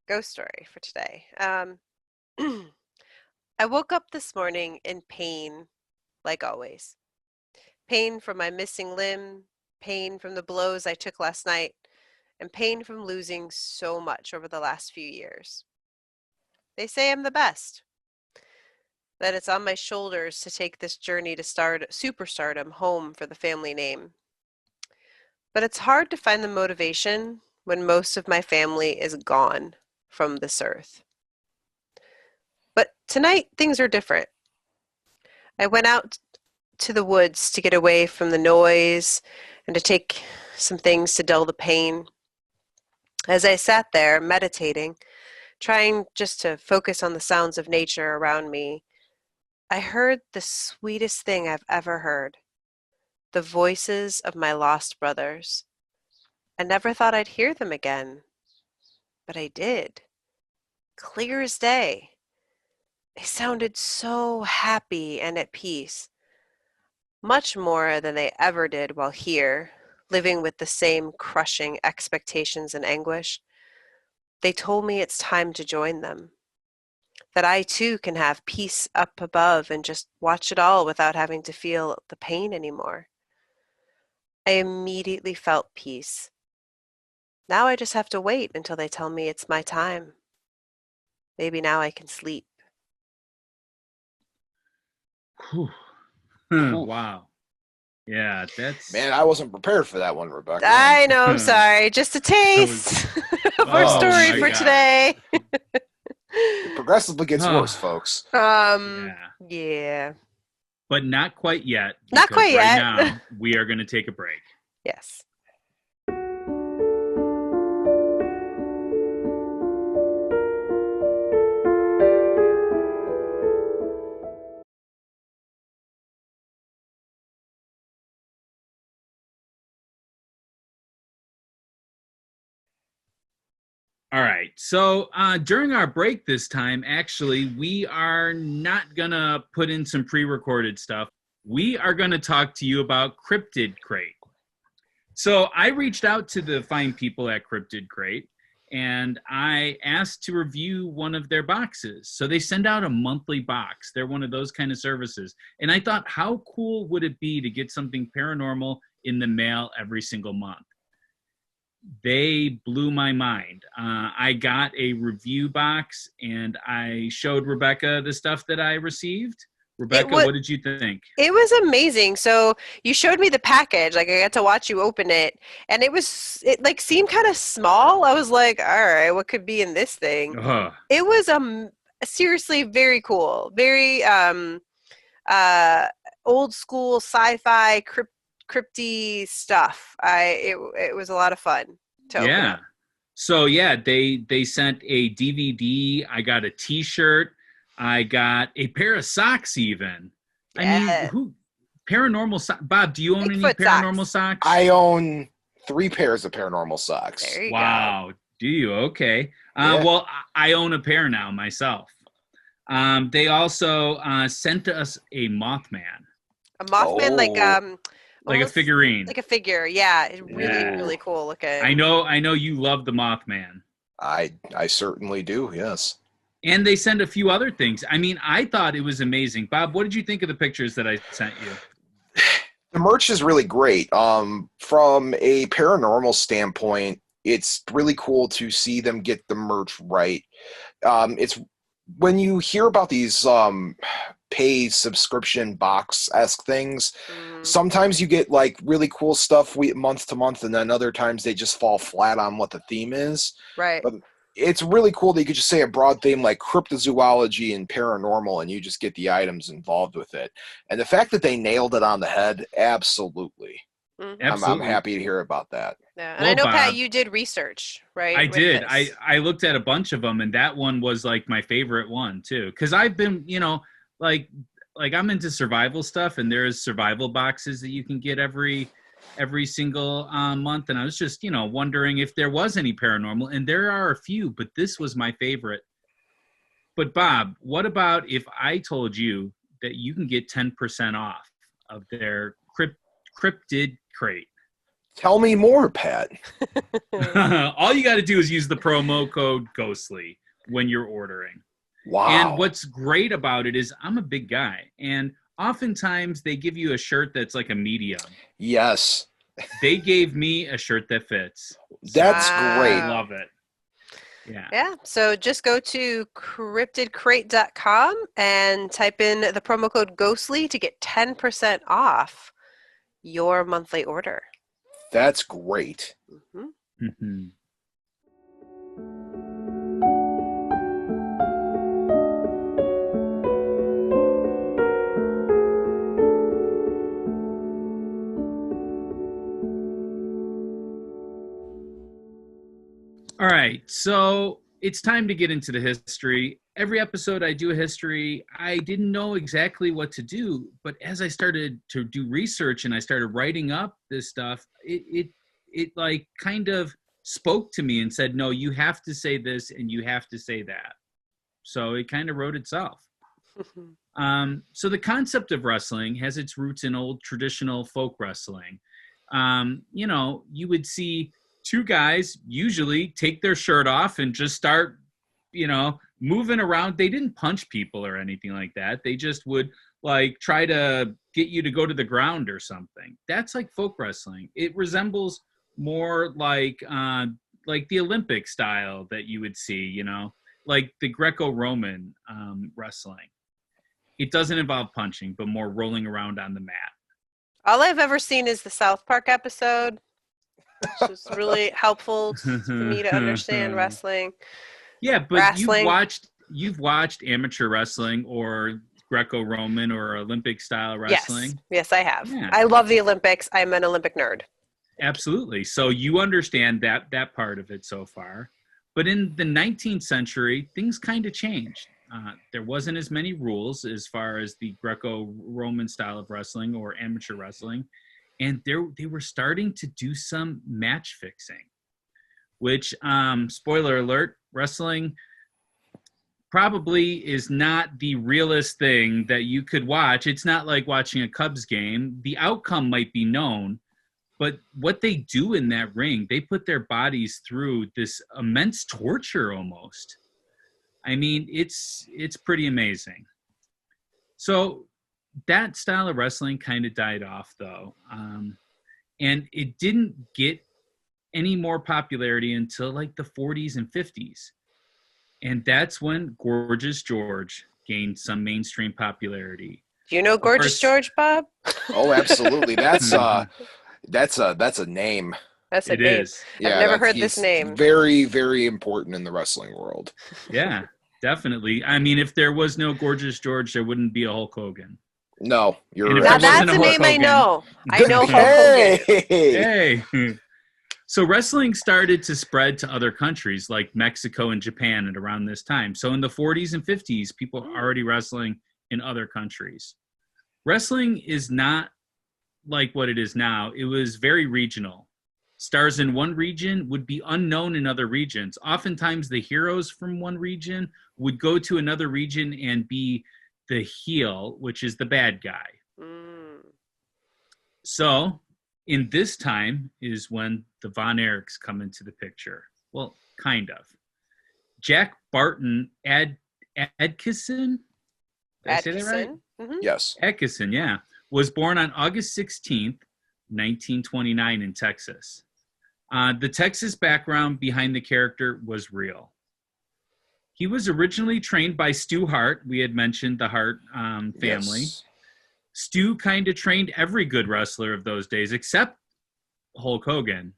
Ghost story for today. I woke up this morning in pain, like always. Pain from my missing limb, pain from the blows I took last night, and pain from losing so much over the last few years. They say I'm the best. that it's on my shoulders to take this journey to superstardom home for the family name. But it's hard to find the motivation when most of my family is gone from this earth. But tonight, things are different. I went out to the woods to get away from the noise and to take some things to dull the pain. As I sat there meditating, trying just to focus on the sounds of nature around me, I heard the sweetest thing I've ever heard. The voices of my lost brothers. I never thought I'd hear them again, but I did. Clear as day. They sounded so happy and at peace, much more than they ever did while here, living with the same crushing expectations and anguish. They told me it's time to join them, that I too can have peace up above and just watch it all without having to feel the pain anymore. I immediately felt peace. Now I just have to wait until they tell me it's my time. Maybe now I can sleep. Wow. Yeah, that's... Man, I wasn't prepared for that one, Rebecca. I know, I'm sorry. Just a taste of our story for today. It progressively gets worse, folks. Yeah. But not quite yet. Not quite yet. Now, we are going to take a break. Yes. All right. So during our break this time, actually, we are not going to put in some pre-recorded stuff. We are going to talk to you about Cryptid Crate. So I reached out to the fine people at Cryptid Crate, and I asked to review one of their boxes. So they send out a monthly box. They're one of those kind of services. And I thought, how cool would it be to get something paranormal in the mail every single month? They blew my mind. I got a review box, and I showed Rebecca the stuff that I received. Rebecca, what did you think? It was amazing. So you showed me the package. Like, I got to watch you open it, and it like seemed kind of small. I was like, all right, what could be in this thing? It was seriously very cool. Very old school sci-fi crypty stuff. It was a lot of fun to open up. So yeah, they sent a DVD. I got a T-shirt. I got a pair of socks even. Yeah. I mean, paranormal socks? Bob, do you own any paranormal socks? I own 3 pairs of paranormal socks. There you go. Do you? Okay. Yeah. Well, I own a pair now myself. They also sent us a Mothman. A Mothman, like a figurine. Like a figure, yeah. It's really cool looking. I know you love the Mothman. I certainly do, yes. And they send a few other things. I mean, I thought it was amazing. Bob, what did you think of the pictures that I sent you? The merch is really great. From a paranormal standpoint, it's really cool to see them get the merch right. It's when you hear about these pay subscription box-esque things, sometimes you get like really cool stuff month to month, and then other times they just fall flat on what the theme is. Right. But it's really cool that you could just say a broad theme like cryptozoology and paranormal, and you just get the items involved with it. And the fact that they nailed it on the head, absolutely. I'm happy to hear about that. Yeah. And I know, Pat, you did research, right? I did. I looked at a bunch of them, and that one was like my favorite one too. Because I've been, like I'm into survival stuff, and there's survival boxes that you can get every single month, and I was just wondering if there was any paranormal, and there are a few, but this was my favorite. But Bob, what about if I told you that you can get 10% off of their Cryptid Crate? Tell me more, Pat. All you got to do is use the promo code Ghostly when you're ordering. Wow. And what's great about it is I'm a big guy, and oftentimes they give you a shirt that's like a medium. Yes. They gave me a shirt that fits. That's great. I love it. Yeah. Yeah. So just go to cryptidcrate.com and type in the promo code Ghostly to get 10% off your monthly order. That's great. Mm-hmm. Mm-hmm. All right, so it's time to get into the history. Every episode I do a history. I didn't know exactly what to do, but as I started to do research and I started writing up this stuff, it like kind of spoke to me and said, no, you have to say this and you have to say that. So it kind of wrote itself. So the concept of wrestling has its roots in old traditional folk wrestling. You would see two guys usually take their shirt off and just start, moving around. They didn't punch people or anything like that. They just would like try to get you to go to the ground or something. That's like folk wrestling. It resembles more like the Olympic style that you would see, like the Greco-Roman wrestling. It doesn't involve punching, but more rolling around on the mat. All I've ever seen is the South Park episode, which is really helpful for me to understand wrestling. Yeah, but wrestling. you've watched amateur wrestling or Greco-Roman or Olympic style wrestling. Yes, I have. Yeah. I love the Olympics. I'm an Olympic nerd. Absolutely. So you understand that part of it so far. But in the 19th century, things kind of changed. There wasn't as many rules as far as the Greco-Roman style of wrestling or amateur wrestling. And they were starting to do some match fixing, which, spoiler alert, wrestling probably is not the realest thing that you could watch. It's not like watching a Cubs game. The outcome might be known, but what they do in that ring, they put their bodies through this immense torture almost. I mean, it's pretty amazing. So that style of wrestling kind of died off, though. And it didn't get any more popularity until like the 40s and 50s. And that's when Gorgeous George gained some mainstream popularity. Do you know Gorgeous George, Bob? Oh, absolutely. That's a name. That's a It name. is. Yeah, I've never heard this name. Very, very important in the wrestling world. Yeah, definitely. I mean, if there was no Gorgeous George, there wouldn't be a Hulk Hogan. No, you're And if right. Now there wasn't that's a a Hulk name I Hogan- know. I know Hulk Hogan. Hey. So wrestling started to spread to other countries like Mexico and Japan at around this time. So in the 40s and 50s, people were already wrestling in other countries. Wrestling is not like what it is now. It was very regional. Stars in one region would be unknown in other regions. Oftentimes the heroes from one region would go to another region and be the heel, which is the bad guy. So in this time is when the Von Erichs come into the picture. Well, kind of. Jack Barton Adkisson? Did I say that right? Mm-hmm. Yes. Adkisson, yeah. Was born on August 16th, 1929 in Texas. The Texas background behind the character was real. He was originally trained by Stu Hart. We had mentioned the Hart family. Yes. Stu kind of trained every good wrestler of those days, except Hulk Hogan,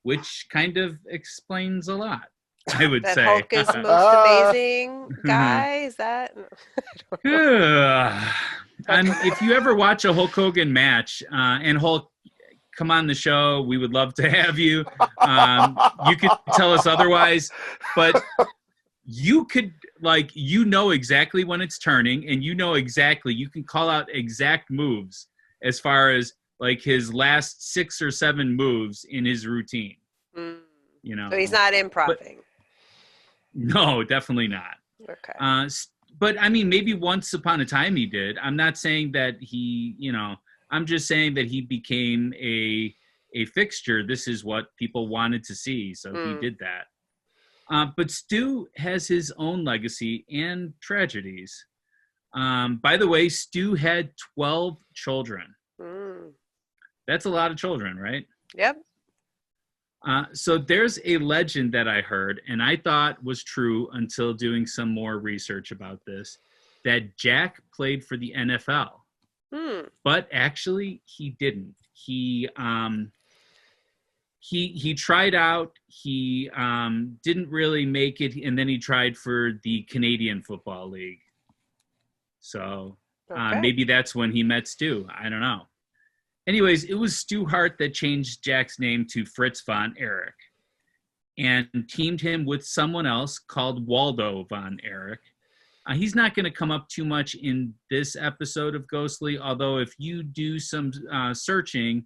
which kind of explains a lot, I would That say. Hulk is the most amazing guy. Is that? If you ever watch a Hulk Hogan match, and Hulk, come on the show, we would love to have you. You could tell us otherwise, but you could, exactly when it's turning, and you can call out exact moves as far as like his last 6 or 7 moves in his routine. So he's not improving. No, definitely not. Okay. But I mean, maybe once upon a time he did. I'm not saying that he, I'm just saying that he became a fixture. This is what people wanted to see, so he did that. But Stu has his own legacy and tragedies. By the way, Stu had 12 children. That's a lot of children, right? Yep. So there's a legend that I heard, and I thought was true until doing some more research about this, that Jack played for the NFL. But actually, he didn't. He tried out. He didn't really make it, and then he tried for the Canadian Football League. So maybe that's when he met Stu. I don't know. Anyways, it was Stu Hart that changed Jack's name to Fritz Von Erich and teamed him with someone else called Waldo Von Erich. He's not going to come up too much in this episode of Ghostly, although if you do some searching,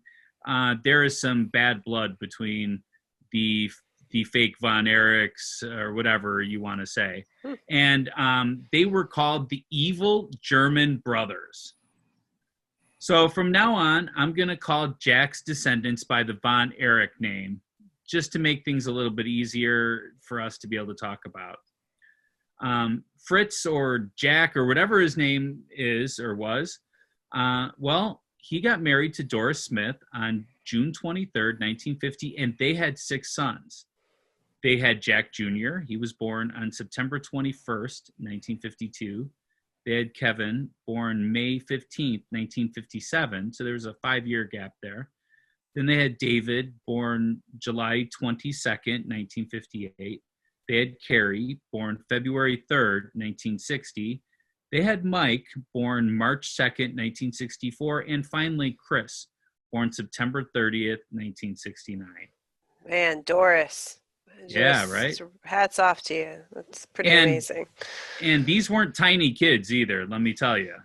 there is some bad blood between the fake Von Erichs or whatever you want to say. And they were called the Evil German Brothers. So from now on, I'm going to call Jack's descendants by the Von Erich name, just to make things a little bit easier for us to be able to talk about. Fritz or Jack or whatever his name is or was, well, he got married to Doris Smith on June 23rd, 1950, and they had 6 sons. They had Jack Jr. He was born on September 21st, 1952. They had Kevin, born May 15th, 1957. So there was a 5-year gap there. Then they had David, born July 22nd, 1958. They had Kerry, born February 3rd, 1960. They had Mike, born March 2nd, 1964. And finally, Chris, born September 30th, 1969. Man, Doris. Yeah, right? Hats off to you. That's pretty amazing. And these weren't tiny kids either, let me tell you.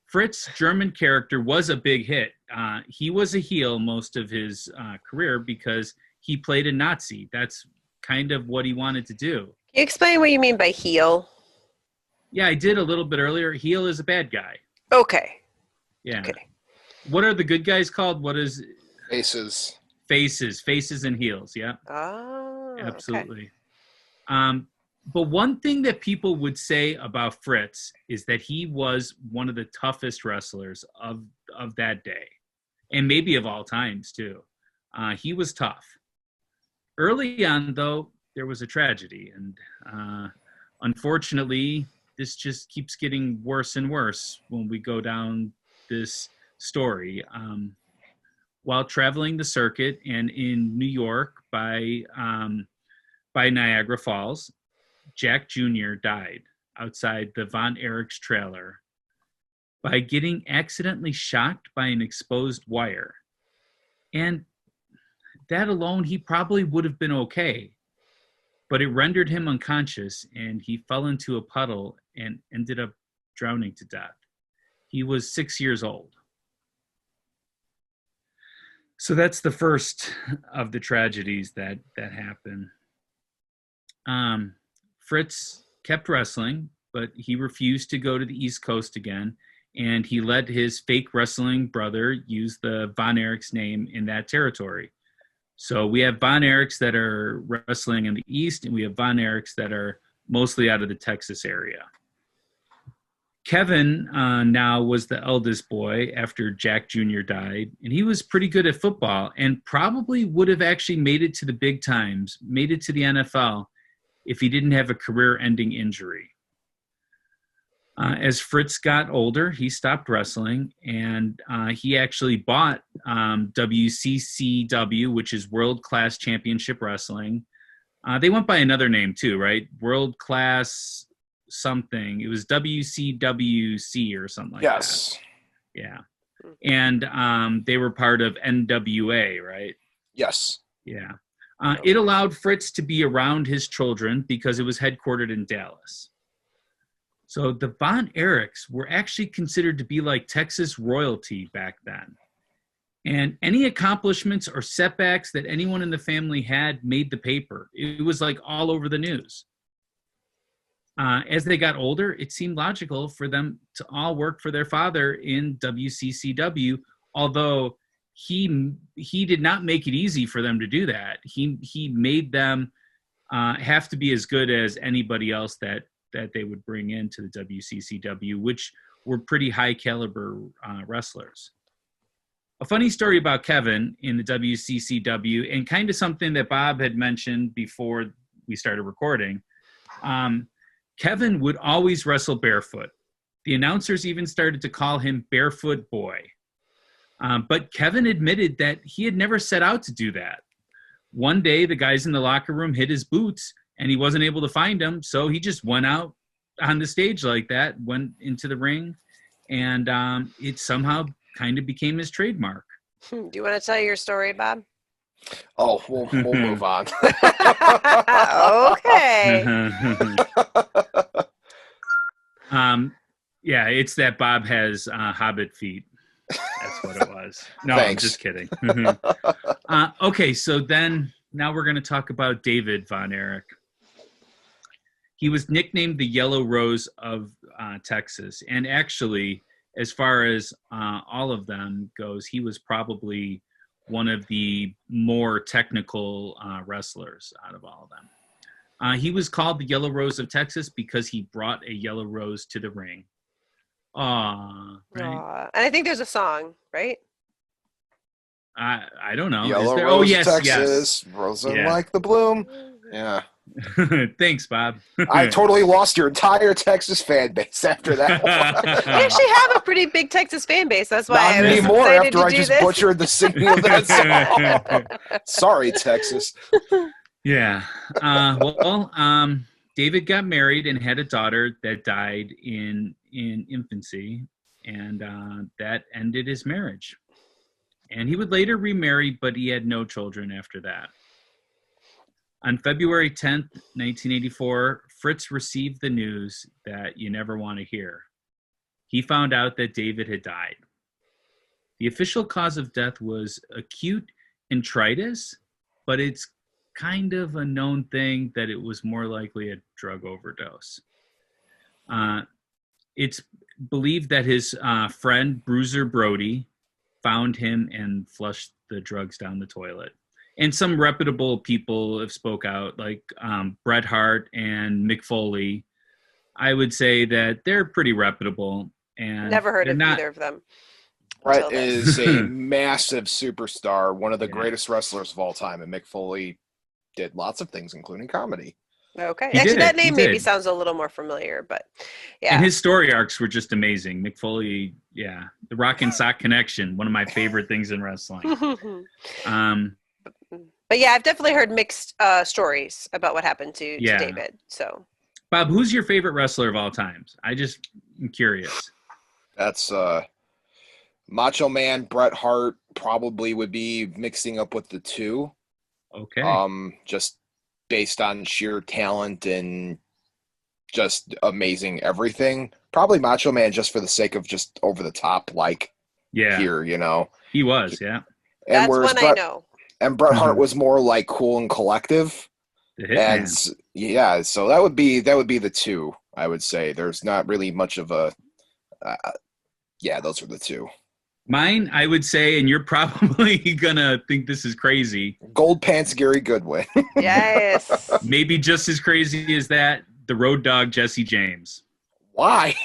Fritz's German character was a big hit. He was a heel most of his career because he played a Nazi. That's kind of what he wanted to do. Can you explain what you mean by heel? Yeah, I did a little bit earlier. Heel is a bad guy. Okay. Yeah. Okay. What are the good guys called? What is... Faces. Faces and heels, yeah. Oh, absolutely. Okay. But one thing that people would say about Fritz is that he was one of the toughest wrestlers of that day, and maybe of all times too. He was tough. Early on, though, there was a tragedy, and unfortunately, this just keeps getting worse and worse when we go down this story. While traveling the circuit and in New York by Niagara Falls, Jack Jr. died outside the Von Erich's trailer by getting accidentally shocked by an exposed wire. And that alone, he probably would have been okay, but it rendered him unconscious and he fell into a puddle and ended up drowning to death. He was 6 years old. So that's the first of the tragedies that happened. Fritz kept wrestling, but he refused to go to the East Coast again, and he let his fake wrestling brother use the Von Erich's name in that territory. So we have Von Erichs that are wrestling in the East, and we have Von Erichs that are mostly out of the Texas area. Kevin now was the eldest boy after Jack Jr. died, and he was pretty good at football and probably would have actually made it to the big times, made it to the NFL, if he didn't have a career-ending injury. As Fritz got older, he stopped wrestling, and he actually bought WCCW, which is World Class Championship Wrestling. They went by another name too, right? World Class something. It was WCWC or something like that. Yes. Yeah. And they were part of NWA, right? Yes. Yeah. It allowed Fritz to be around his children because it was headquartered in Dallas. So the Von Erichs were actually considered to be like Texas royalty back then. And any accomplishments or setbacks that anyone in the family had made the paper. It was like all over the news. As they got older, it seemed logical for them to all work for their father in WCCW, although he did not make it easy for them to do that. He made them have to be as good as anybody else that they would bring into the WCCW, which were pretty high caliber wrestlers. A funny story about Kevin in the WCCW, and kind of something that Bob had mentioned before we started recording. Kevin would always wrestle barefoot. The announcers even started to call him Barefoot Boy. But Kevin admitted that he had never set out to do that. One day, the guys in the locker room hid his boots, and he wasn't able to find them, so he just went out on the stage like that, went into the ring, and it somehow kind of became his trademark. Do you want to tell your story, Bob? Oh, we'll move on. Okay. Yeah, it's that Bob has hobbit feet. That's what it was. No, Thanks. I'm just kidding. Okay, so then now we're going to talk about David Von Erich. He was nicknamed the Yellow Rose of Texas. And actually, as far as all of them goes, he was probably one of the more technical wrestlers out of all of them. He was called the Yellow Rose of Texas because he brought a yellow rose to the ring. Right? And I think there's a song, right? I don't know. Yellow Is there? Rose, Oh, yes, Texas, yes. Rosa Yeah. like the bloom. Yeah. Thanks, Bob. I totally lost your entire Texas fan base after that one. We actually have a pretty big Texas fan base. That's why Not I was anymore excited after to I do just this. butchered the singing of that song. Sorry, Texas. Yeah. David got married and had a daughter that died in infancy, and that ended his marriage. And he would later remarry, but he had no children after that. On February 10th, 1984, Fritz received the news that you never want to hear. He found out that David had died. The official cause of death was acute enteritis, but it's kind of a known thing that it was more likely a drug overdose. It's believed that his friend, Bruiser Brody, found him and flushed the drugs down the toilet. And some reputable people have spoke out, like Bret Hart and Mick Foley. I would say that they're pretty reputable. And Never heard of not, either of them. Bret is a massive superstar, one of the greatest wrestlers of all time, and Mick Foley did lots of things, including comedy. Okay. He Actually, did. that name He maybe did. sounds a little more familiar, but yeah. And his story arcs were just amazing. Mick Foley, yeah. The Rock and Sock Connection, one of my favorite things in wrestling. But yeah, I've definitely heard mixed stories about what happened to David. So, Bob, who's your favorite wrestler of all times? I'm curious. That's Macho Man, Bret Hart probably would be mixing up with the two. Okay. Just based on sheer talent and just amazing everything. Probably Macho Man just for the sake of just over the top, like here, you know. He was, yeah. And that's one I know. And Bret Hart was more like cool and collective. And yeah, so that would be the two, I would say. There's not really much of a those are the two. Mine, I would say, and you're probably gonna think this is crazy. Gold Pants Gary Goodwin. Yes. Maybe just as crazy as that, the Road Dogg Jesse James. Why?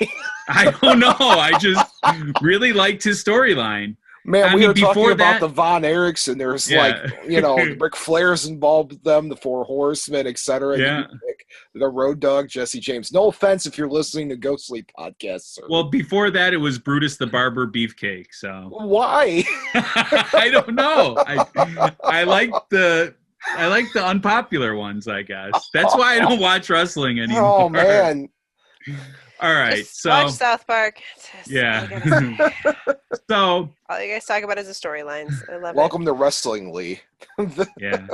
I don't know. I just really liked his storyline. Man, we were talking about the Von Erichs, and there's Ric Flair's involved with them, the Four Horsemen, etc. Yeah. The Road Dogg, Jesse James. No offense if you're listening to Go Sleep podcasts. Sir. Well, before that, it was Brutus the Barber Beefcake. So why? I don't know. I like the unpopular ones, I guess. That's why I don't watch wrestling anymore. Oh man. All right, Just so watch South Park. Yeah. So all you guys talk about is the storylines. I love Welcome to Wrestling Lee. Yeah.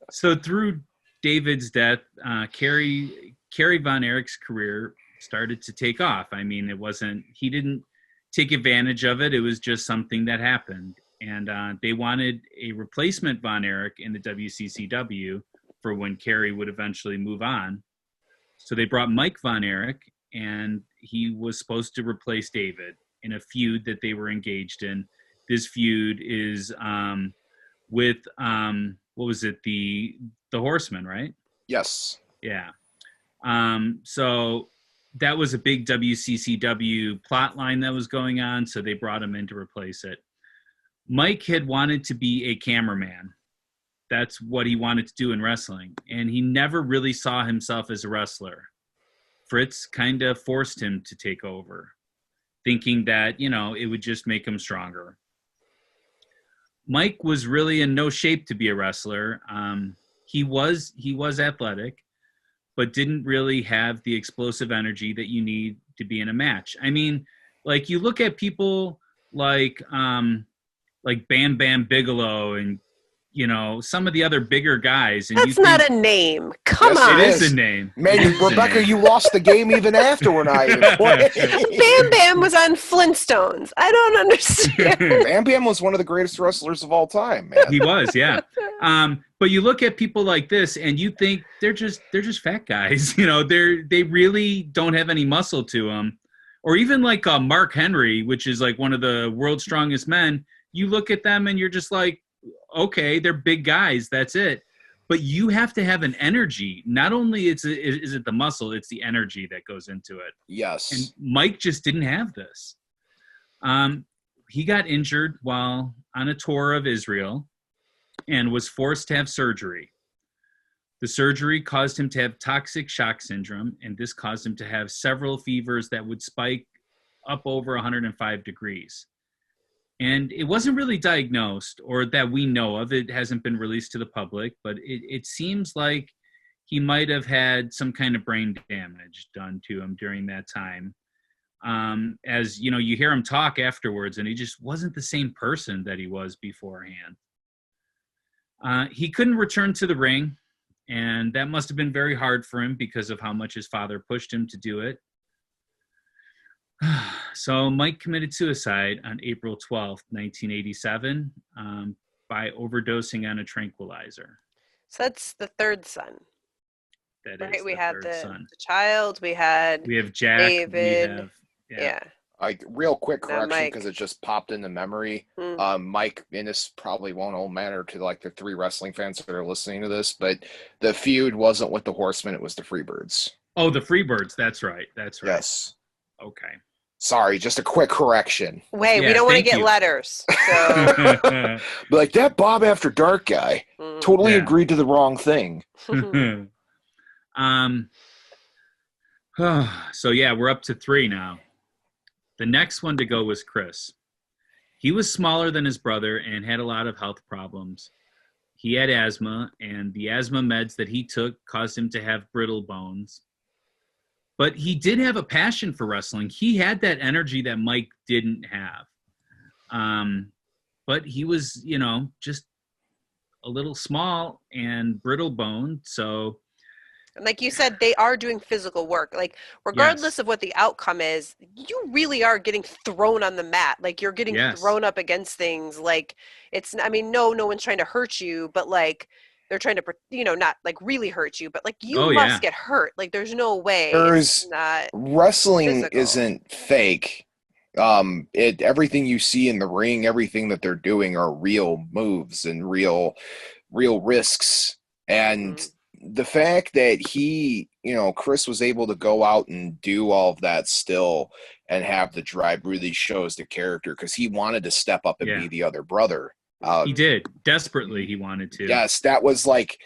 So through David's death, Kerry Von Erich's career started to take off. I mean, he didn't take advantage of it. It was just something that happened. And they wanted a replacement Von Erich in the WCCW for when Kerry would eventually move on. So they brought Mike Von Erich, and he was supposed to replace David in a feud that they were engaged in. This feud is with what was it, the Horsemen, right? Yes. Yeah. So that was a big WCCW plot line that was going on, so they brought him in to replace it. Mike had wanted to be a cameraman. That's what he wanted to do in wrestling. And he never really saw himself as a wrestler. Fritz kind of forced him to take over, thinking that, you know, it would just make him stronger. Mike was really in no shape to be a wrestler. He was athletic, but didn't really have the explosive energy that you need to be in a match. I mean, like you look at people like Bam Bam Bigelow and, you know, some of the other bigger guys. And That's not a name. Come Yes, on. it It is a name. Man, Rebecca, you lost the game even after we're not even playing. Bam Bam was on Flintstones. I don't understand. Bam Bam was one of the greatest wrestlers of all time, man. He was, yeah. But you look at people like this and you think they're just fat guys. You know, they really don't have any muscle to them. Or even like Mark Henry, which is like one of the world's strongest men. You look at them and you're just like, okay, they're big guys. That's it. But you have to have an energy. Not only is it the muscle, it's the energy that goes into it. Yes. And Mike just didn't have this. He got injured while on a tour of Israel and was forced to have surgery. The surgery caused him to have toxic shock syndrome, and this caused him to have several fevers that would spike up over 105 degrees. And it wasn't really diagnosed, or that we know of. It hasn't been released to the public, but it seems like he might have had some kind of brain damage done to him during that time. As you know, you hear him talk afterwards, and he just wasn't the same person that he was beforehand. He couldn't return to the ring, and that must have been very hard for him because of how much his father pushed him to do it. So Mike committed suicide on April 12th, 1987, by overdosing on a tranquilizer. So that's the third son. That right? is We the had third the son. child. We have Jack. David. Yeah. Like real quick correction Mike. because it just popped into memory. Mike, and this probably won't matter to like the 3 wrestling fans that are listening to this, but the feud wasn't with the Horsemen; it was the Freebirds. Oh, the Freebirds. That's right. That's right. Yes. Okay. Sorry, just a quick correction. Wait, we Yeah, don't want to thank get you. letters. So. But like that Bob After Dark guy totally Yeah. agreed to the wrong thing. So yeah, we're up to 3 now. The next one to go was Chris. He was smaller than his brother and had a lot of health problems. He had asthma, and the asthma meds that he took caused him to have brittle bones. But he did have a passion for wrestling. He had that energy that Mike didn't have. But he was, you know, just a little small and brittle boned. So, And like you said, they are doing physical work. Like, regardless of what the outcome is, you really are getting thrown on the mat. Like, you're getting thrown up against things. Like, it's, I mean, no one's trying to hurt you, but like, they're trying to, you know, not like really hurt you, but like you must get hurt. Like, there's no way. Wrestling physical. isn't fake. Everything you see in the ring, everything that they're doing are real moves and real risks. And the fact that Chris was able to go out and do all of that still and have the drive really shows the character, because he wanted to step up and be the other brother. He did. Desperately, he wanted to. Yes, that was like,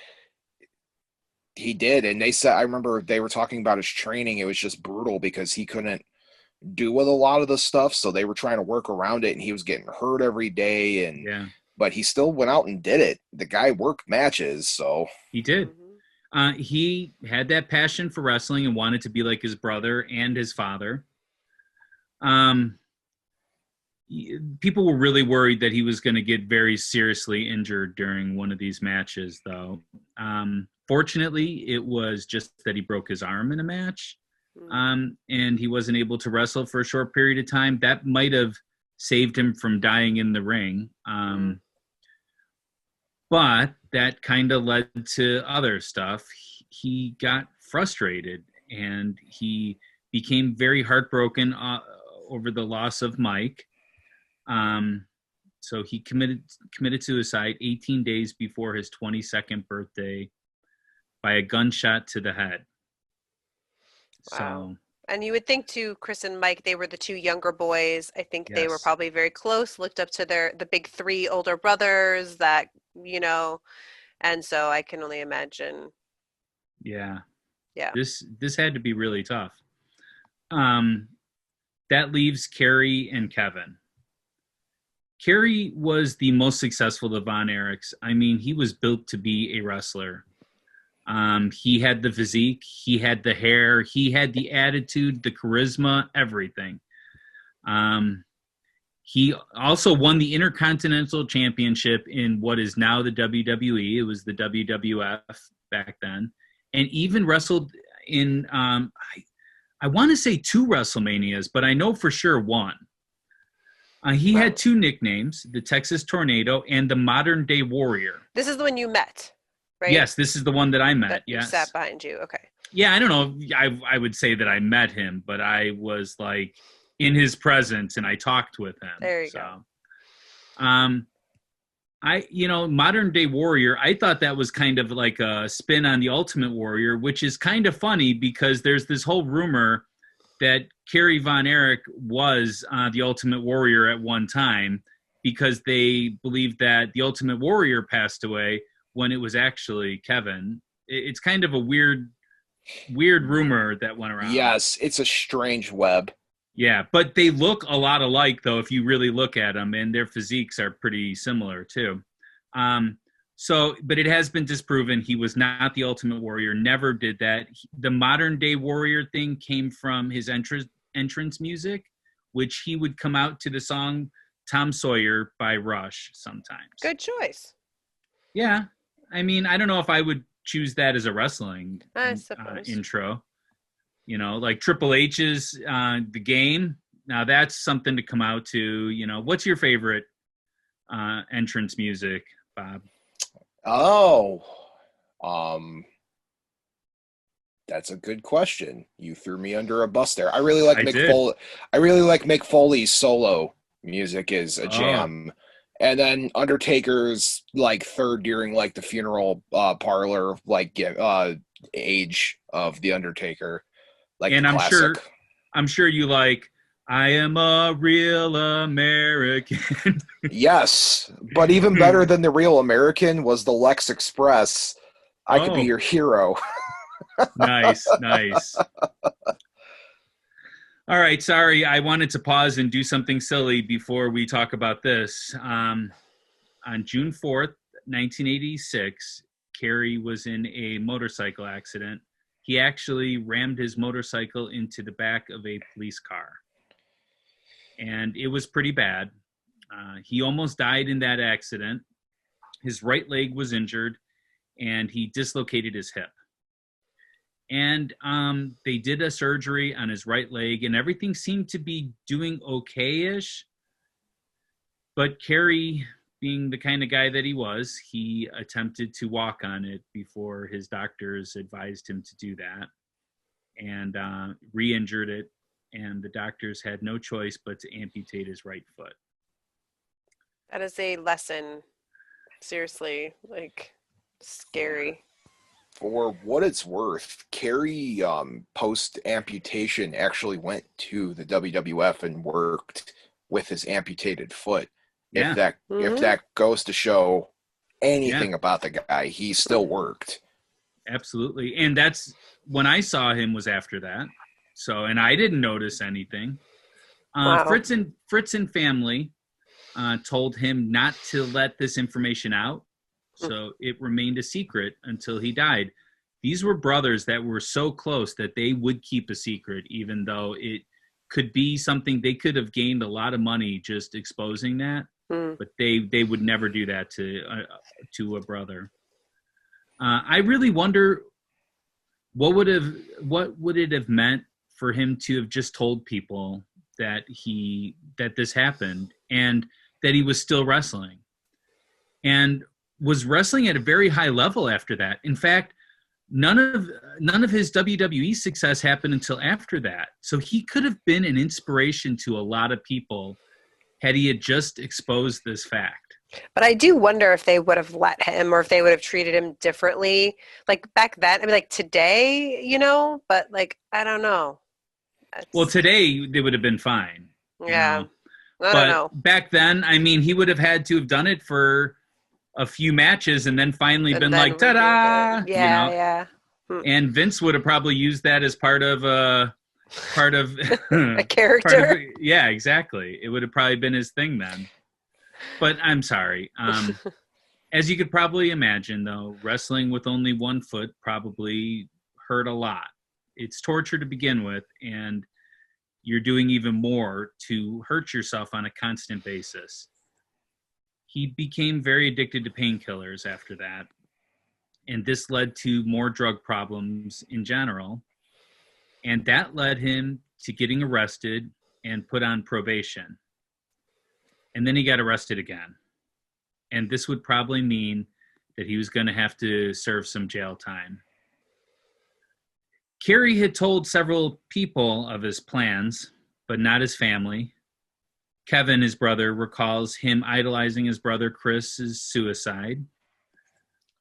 he did. And they said, I remember they were talking about his training. It was just brutal because he couldn't do with a lot of the stuff. So they were trying to work around it, and he was getting hurt every day. But he still went out and did it. The guy worked matches. So he did. He had that passion for wrestling and wanted to be like his brother and his father. People were really worried that he was going to get very seriously injured during one of these matches, though. Fortunately, it was just that he broke his arm in a match, and he wasn't able to wrestle for a short period of time. That might have saved him from dying in the ring. But that kind of led to other stuff. He got frustrated, and he became very heartbroken over the loss of Mike. So he committed suicide 18 days before his 22nd birthday by a gunshot to the head. Wow. And you would think too, Chris and Mike, they were the two younger boys. I think they were Yes. probably very close, looked up to the big three older brothers that, and so I can only imagine. Yeah. Yeah. This had to be really tough. That leaves Kerry and Kevin. Kerry was the most successful of Von Erichs. I mean, he was built to be a wrestler. He had the physique, he had the hair, he had the attitude, the charisma, everything. He also won the Intercontinental Championship in what is now the WWE. It was the WWF back then. And even wrestled in, I want to say 2 WrestleManias, but I know for sure 1. He had 2 nicknames, the Texas Tornado and the Modern Day Warrior. This is the one you met, right? Yes, this is the one that I met, that yes. Sat behind you, okay. Yeah, I don't know. I would say that I met him, but I was like in his presence and I talked with him. There you go. Modern Day Warrior, I thought that was kind of like a spin on the Ultimate Warrior, which is kind of funny because there's this whole rumor that Kerry Von Erich was the Ultimate Warrior at one time because they believed that the Ultimate Warrior passed away when it was actually Kevin. It's kind of a weird rumor that went around. Yes, it's a strange web. Yeah, but they look a lot alike, though, if you really look at them, and their physiques are pretty similar, too. But it has been disproven. He was not the Ultimate Warrior, never did that. The Modern Day Warrior thing came from his entrance music, which he would come out to the song Tom Sawyer by Rush sometimes. Good choice. Yeah. I mean, I don't know if I would choose that as a wrestling intro. Like Triple H's The Game. Now that's something to come out to. What's your favorite entrance music, Bob? Oh, that's a good question. You threw me under a bus there. I really like Mick Foley. I really like Mick Foley's solo music is a jam. And then Undertaker's like third during like the funeral parlor age of the Undertaker. Like, and classic. I'm sure you like I Am a Real American. Yes, but even better than the Real American was the Lex Express. I could be your hero. Nice. All right, sorry, I wanted to pause and do something silly before we talk about this. On June 4th, 1986, Kerry was in a motorcycle accident. He actually rammed his motorcycle into the back of a police car. And it was pretty bad. He almost died in that accident. His right leg was injured, and he dislocated his hip. And they did a surgery on his right leg, and everything seemed to be doing okay-ish. But Kerry, being the kind of guy that he was, he attempted to walk on it before his doctors advised him to do that, and re-injured it, and the doctors had no choice but to amputate his right foot. That is a lesson. Seriously, scary. For what it's worth, Kerry, post-amputation, actually went to the WWF and worked with his amputated foot. Yeah. If that goes to show anything about the guy, he still worked. Absolutely. And that's when I saw him was after that. So, and I didn't notice anything. Wow. Fritz and family told him not to let this information out. So it remained a secret until he died. These were brothers that were so close that they would keep a secret, even though it could be something they could have gained a lot of money just exposing that. But they would never do that to a brother. I really wonder what would it have meant for him to have just told people that this happened and that he was still wrestling, and was wrestling at a very high level after that. In fact, none of his WWE success happened until after that. So he could have been an inspiration to a lot of people had he had just exposed this fact. But I do wonder if they would have let him, or if they would have treated him differently. Like back then, I mean, like today, but I don't know. Well, today they would have been fine. Yeah. You know? I don't know. Back then, I mean, he would have had to have done it for a few matches and then finally been like, ta-da! Yeah. And Vince would have probably used that as part of a character. Yeah, exactly. It would have probably been his thing then. But I'm sorry. As you could probably imagine, though, wrestling with only one foot probably hurt a lot. It's torture to begin with, and you're doing even more to hurt yourself on a constant basis. He became very addicted to painkillers after that, and this led to more drug problems in general, and that led him to getting arrested and put on probation. And then he got arrested again. And this would probably mean that he was going to have to serve some jail time. Kerry had told several people of his plans, but not his family. Kevin, his brother, recalls him idolizing his brother Chris's suicide.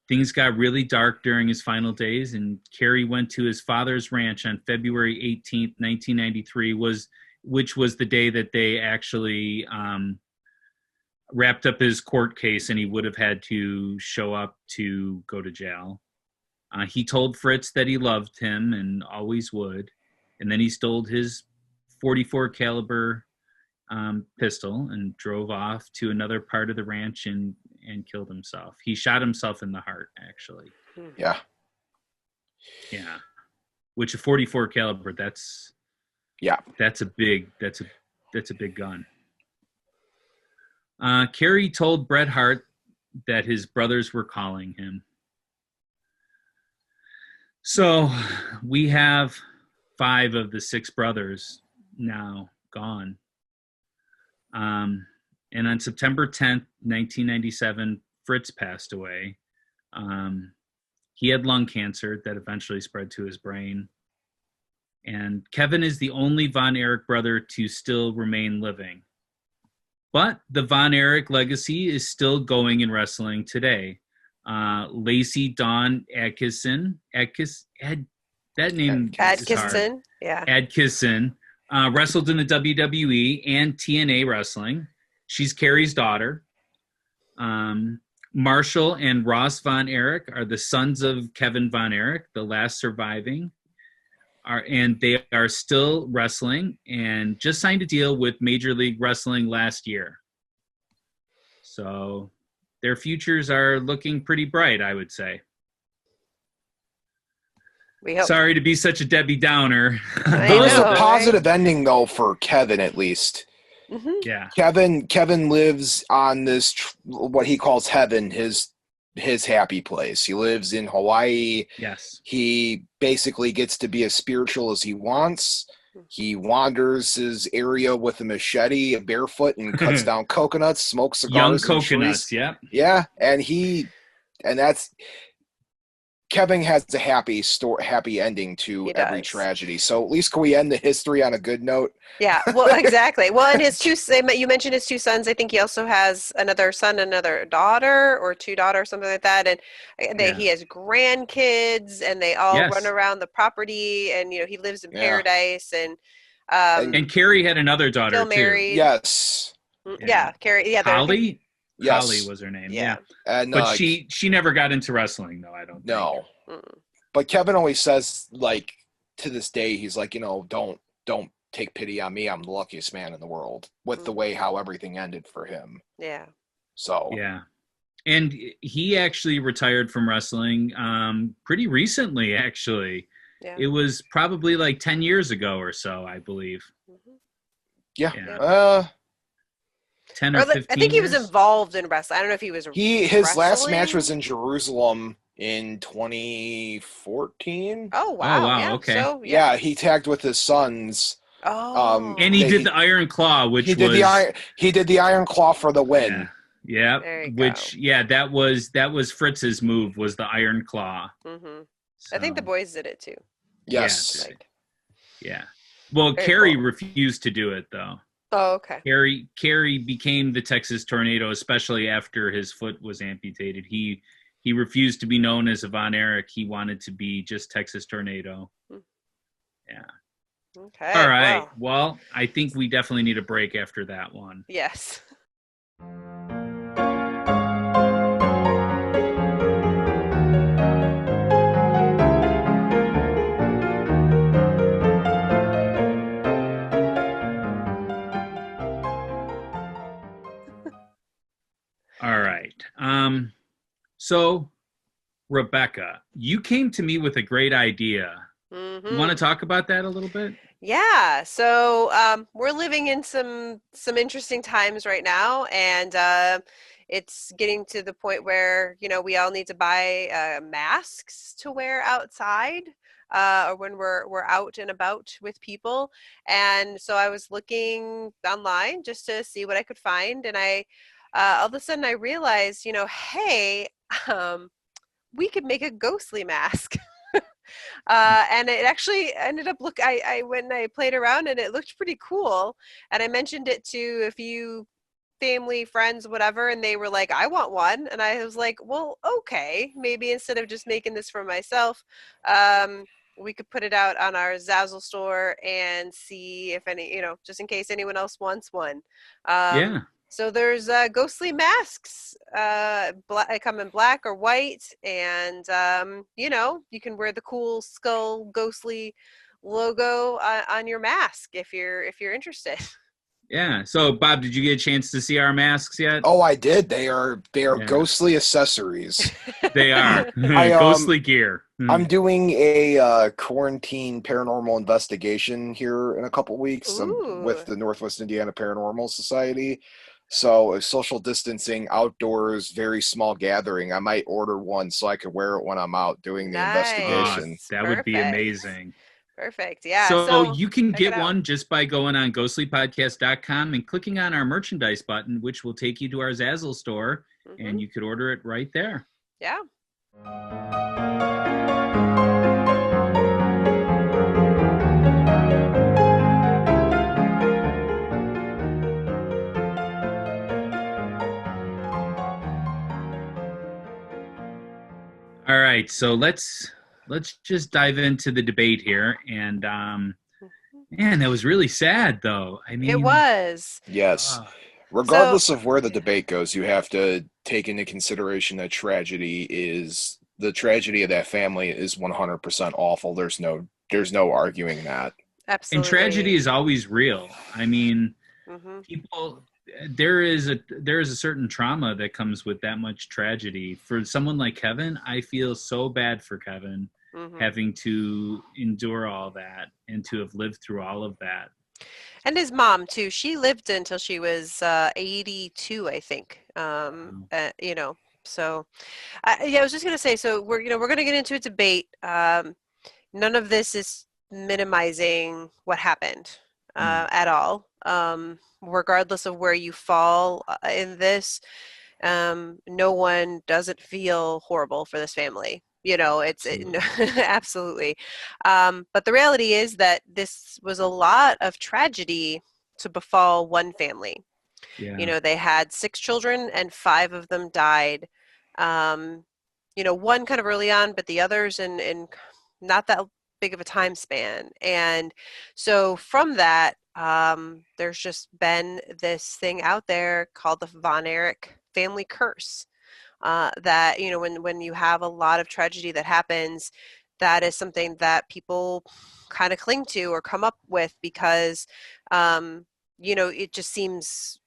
Things got really dark during his final days, and Kerry went to his father's ranch on February 18th, 1993, which was the day that they actually wrapped up his court case, and he would have had to show up to go to jail. He told Fritz that he loved him and always would, and then he stole his .44 caliber pistol and drove off to another part of the ranch and killed himself. He shot himself in the heart, actually. Yeah. Which a .44 caliber, that's a big gun. Kerry told Bret Hart that his brothers were calling him. So we have 5 of the 6 brothers now gone. And on September 10th, 1997, Fritz passed away. He had lung cancer that eventually spread to his brain. And Kevin is the only Von Erich brother to still remain living. But the Von Erich legacy is still going in wrestling today. Lacey Dawn Adkisson, Adkisson, wrestled in the WWE and TNA wrestling. She's Kerry's daughter. Marshall and Ross Von Erich are the sons of Kevin Von Erich, the last surviving. And they are still wrestling and just signed a deal with Major League Wrestling last year. So their futures are looking pretty bright, I would say. Sorry to be such a Debbie Downer. There was a positive ending, though, for Kevin, at least. Mm-hmm. Yeah. Kevin lives on this, what he calls heaven, his happy place. He lives in Hawaii. Yes. He basically gets to be as spiritual as he wants. He wanders his area with a machete, barefoot, and cuts down coconuts, smokes cigars. Young coconuts, yeah. Yeah, and that's Kevin has a happy ending to every tragedy. So at least can we end the history on a good note? Yeah, well, exactly. Well, and you mentioned his 2 sons. I think he also has another son, another daughter, or 2 daughters, something like that. And he has grandkids, and they all run around the property. And he lives in paradise. And Kerry had another daughter still married. Too. Yes. Yeah, Kerry. Yeah, Holly. Yes. Holly was her name. Yeah. But she never got into wrestling, though, I don't think. No. But Kevin always says, like, to this day, he's like, don't take pity on me. I'm the luckiest man in the world with the way how everything ended for him. Yeah. So. Yeah. And he actually retired from wrestling pretty recently, actually. Yeah. It was probably like 10 years ago or so, I believe. Mm-hmm. Yeah. 10 or 15 I think he was years? involved in wrestling. I don't know if he was his last match was in Jerusalem in 2014. Oh wow. Yeah. Okay. So, yeah, he tagged with his sons. Oh. And he did the Iron Claw, which he did the Iron Claw for the win. Yeah. Which that was Fritz's move, was the Iron Claw. Mm-hmm. So, I think the boys did it too. Yes. Yeah. Well, Kerry refused to do it though. Oh, okay. Kerry became the Texas Tornado, especially after his foot was amputated. He refused to be known as a Von Erich. He wanted to be just Texas Tornado. Yeah. Okay. All right. Well, Well, I think we definitely need a break after that one. yes. All right. So Rebecca, you came to me with a great idea. You want to Mm-hmm. talk about that a little bit? Yeah. So we're living in some interesting times right now, and it's getting to the point where we all need to buy masks to wear outside. Or when we're out and about with people. And so I was looking online just to see what I could find, and I all of a sudden I realized, hey, um, we could make a ghostly mask. And it actually ended up I when I played around, and it looked pretty cool. And I mentioned it to a few family, friends, whatever, and they were like, I want one. And I was like, well, okay, maybe instead of just making this for myself, we could put it out on our Zazzle store and see if any, just in case anyone else wants one. Yeah. So there's ghostly masks. Come in black or white, and you can wear the cool skull ghostly logo on your mask if you're interested. Yeah. So Bob, did you get a chance to see our masks yet? Oh, I did. They are Yeah. ghostly accessories. They are. I, Ghostly gear. I'm doing a quarantine paranormal investigation here in a couple weeks. I'm with Ooh, the Northwest Indiana Paranormal Society. So social distancing, outdoors, very small gathering. I might order one so I could wear it when I'm out doing the investigation. nice. That would be Perfect. amazing. Perfect. Yeah. So So you can check it get out. one just by going on ghostlypodcast.com and clicking on our merchandise button, which will take you to our Zazzle store, Hmm. and you could order it right there. Yeah. All right, so let's just dive into the debate here. And Mhm. man, that was really sad, though. I It mean, was. Yes. So Regardless of where the yeah. debate goes, you have to take into consideration that the tragedy of that family is 100% awful. There's no arguing that. And tragedy Absolutely. is always real. I mean, Hmm. people, there is a certain trauma that comes with that much tragedy. For someone like Kevin, I feel so bad for Kevin Hmm. having to endure all that and to have lived through all of that. And his mom too. She lived until she was 82, I think. So yeah, I was just gonna say. So we're gonna get into a debate. None of this is minimizing what happened No. at all. Regardless of where you fall in this, no one doesn't feel horrible for this family. Absolutely. Absolutely. But the reality is that this was a lot of tragedy to befall one family. Yeah. They had 6 children and 5 of them died. Um, one kind of early on, but the others in not that big of a time span. And so from that, there's just been this thing out there called the Von Erich Family Curse. That when you have a lot of tragedy that happens, that is something that people kind of cling to or come up with because it just seems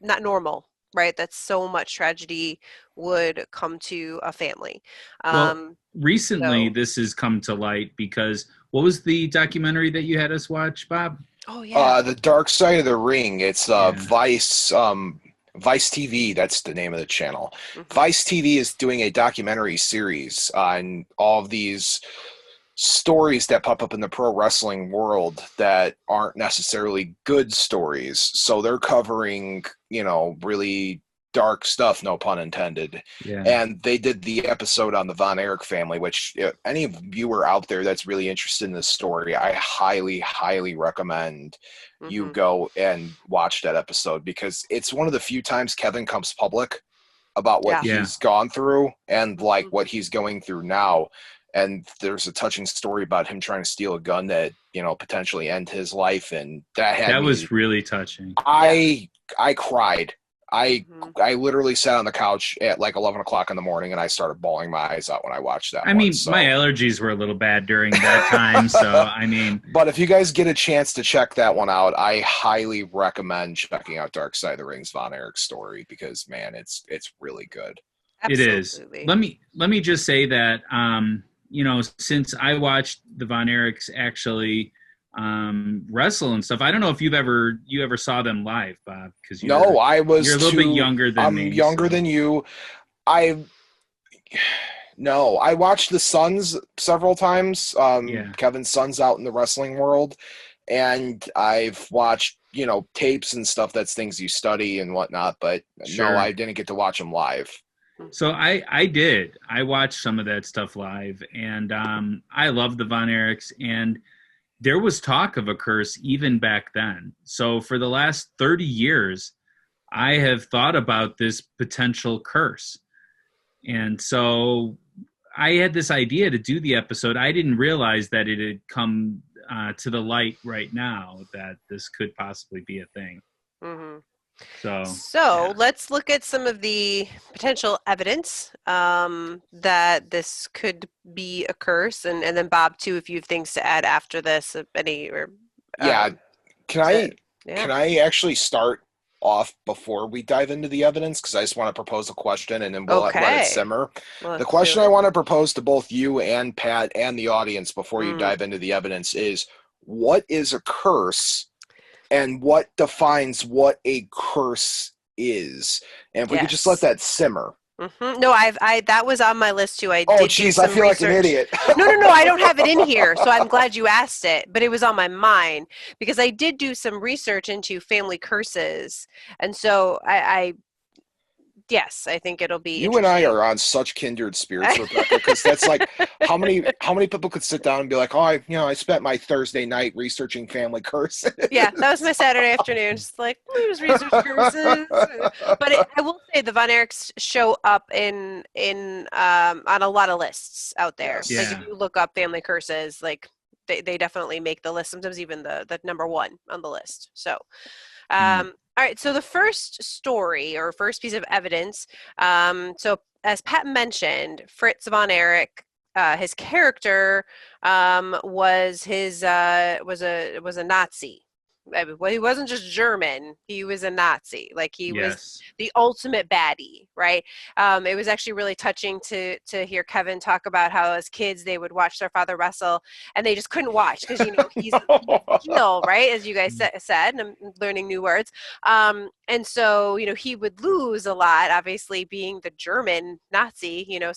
not normal, right? That so much tragedy would come to a family. Well, Um, recently so, this has come to light because what was the documentary that you had us watch, Bob? oh yeah. The Dark Side of the Ring. It's Yeah. Vice TV. That's the name of the channel. Hmm. Vice TV is doing a documentary series on all of these stories that pop up in the pro wrestling world that aren't necessarily good stories. So they're covering, really dark stuff, no pun intended. Yeah. And they did the episode on the Von Erich family, which if any viewer out there that's really interested in this story, I highly, highly recommend you Hmm. go and watch that episode because it's one of the few times Kevin comes public about what Yeah. Yeah. he's gone through and like Hmm. what he's going through now. and there's a touching story about him trying to steal a gun that, you know, potentially end his life, and that was really touching. I cried. I Mhm. literally sat on the couch at like 11 o'clock in the morning, and I started bawling my eyes out when I watched that. I mean, my allergies were a little bad during that time, so I mean. But if you guys get a chance to check that one out, I highly recommend checking out Dark Side of the Rings Von Erich story, because man, it's really good. Absolutely. It is. Let me just say that you know, since I watched the Von Erichs actually wrestle and stuff, I don't know if you ever saw them live, Bob, because you're a little bit younger than me. I'm younger than you. I watched the Sons several times. Kevin's son's out in the wrestling world, and I've watched, you know, tapes and stuff. That's things you study and whatnot, but Sure. no, I didn't get to watch them live. So I did. I watched some of that stuff live, and I love the Von Erichs, and there was talk of a curse even back then. So for the last 30 years, I have thought about this potential curse. And so I had this idea to do the episode. I didn't realize that it had come to the light right now that this could possibly be a thing. Mm-hmm. So let's look at some of the potential evidence that this could be a curse, and then Bob too, if you have things to add after this, Can I actually start off before we dive into the evidence, because I just want to propose a question and then we'll let it simmer. The question I want to propose to both you and Pat and the audience before you dive into the evidence is, what is a curse? And what defines what a curse is? And if we could just let that simmer. Mm-hmm. No, that was on my list too. I feel like an idiot. No, I don't have it in here, so I'm glad you asked it. But it was on my mind because I did do some research into family curses, and so yes, I think it'll be. You and I are on such kindred spirits, Rebecca, because that's like how many people could sit down and be like, oh, I spent my Thursday night researching family curses. Yeah, that was my Saturday afternoon. Just like, we just research curses. But I will say the Von Erichs show up in on a lot of lists out there. Yes. Like if you look up family curses, like they definitely make the list. Sometimes even the number one on the list. So. All right, so the first story or first piece of evidence, so as Pat mentioned, Fritz Von Erich, his character was a Nazi. Well, he wasn't just German, he was a Nazi. Like he was the ultimate baddie, right? It was actually really touching to hear Kevin talk about how as kids they would watch their father wrestle and they just couldn't watch because, you know, he's heel, right? As you guys said, and I'm learning new words. And so, you know, he would lose a lot, obviously being the German Nazi, you know,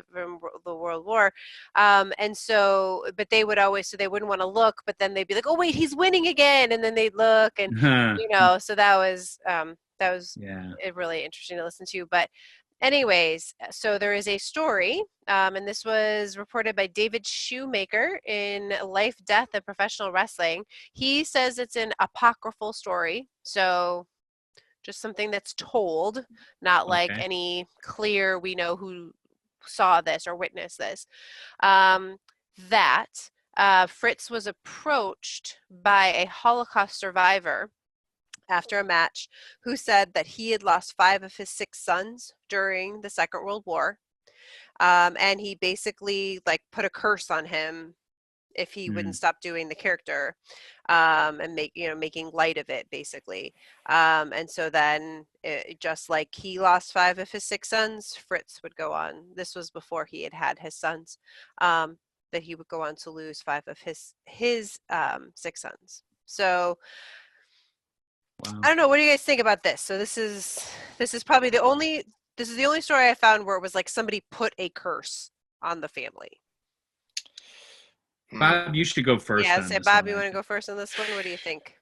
from the World War. And so, but they would always, so they wouldn't want to look, but then they'd be like, oh wait, he's winning again. And then they'd look and, you know, so that was really interesting to listen to. But anyways, so there is a story, and this was reported by David Shoemaker in Life, Death, and Professional Wrestling. He says it's an apocryphal story. So just something that's told, not like any clear, we know who saw this or witnessed this. Fritz was approached by a Holocaust survivor after a match who said that he had lost 5 of his 6 sons during the Second World War. And he basically like put a curse on him if he wouldn't stop doing the character, and making light of it basically. And so then just like he lost 5 of his 6 sons, Fritz would go on. This was before he had his sons, that he would go on to lose 5 of his 6 sons. So I don't know. What do you guys think about this? So this is probably the only story I found where it was like somebody put a curse on the family. Bob, you should go first. Yeah, say Bob, you want to go first on this one? What do you think?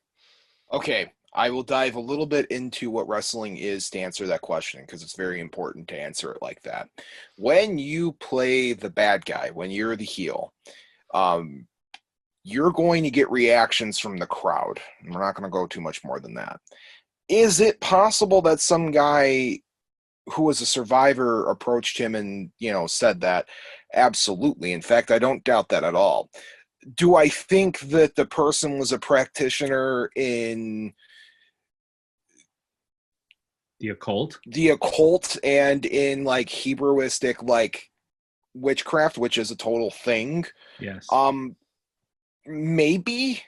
Okay, I will dive a little bit into what wrestling is to answer that question, because it's very important to answer it like that. When you play the bad guy, when you're the heel, you're going to get reactions from the crowd. We're not going to go too much more than that. Is it possible that some guy who was a survivor approached him and, said that. Absolutely. In fact, I don't doubt that at all. Do I think that the person was a practitioner in the occult and in like Hebrewistic, like witchcraft, which is a total thing? Yes. Maybe.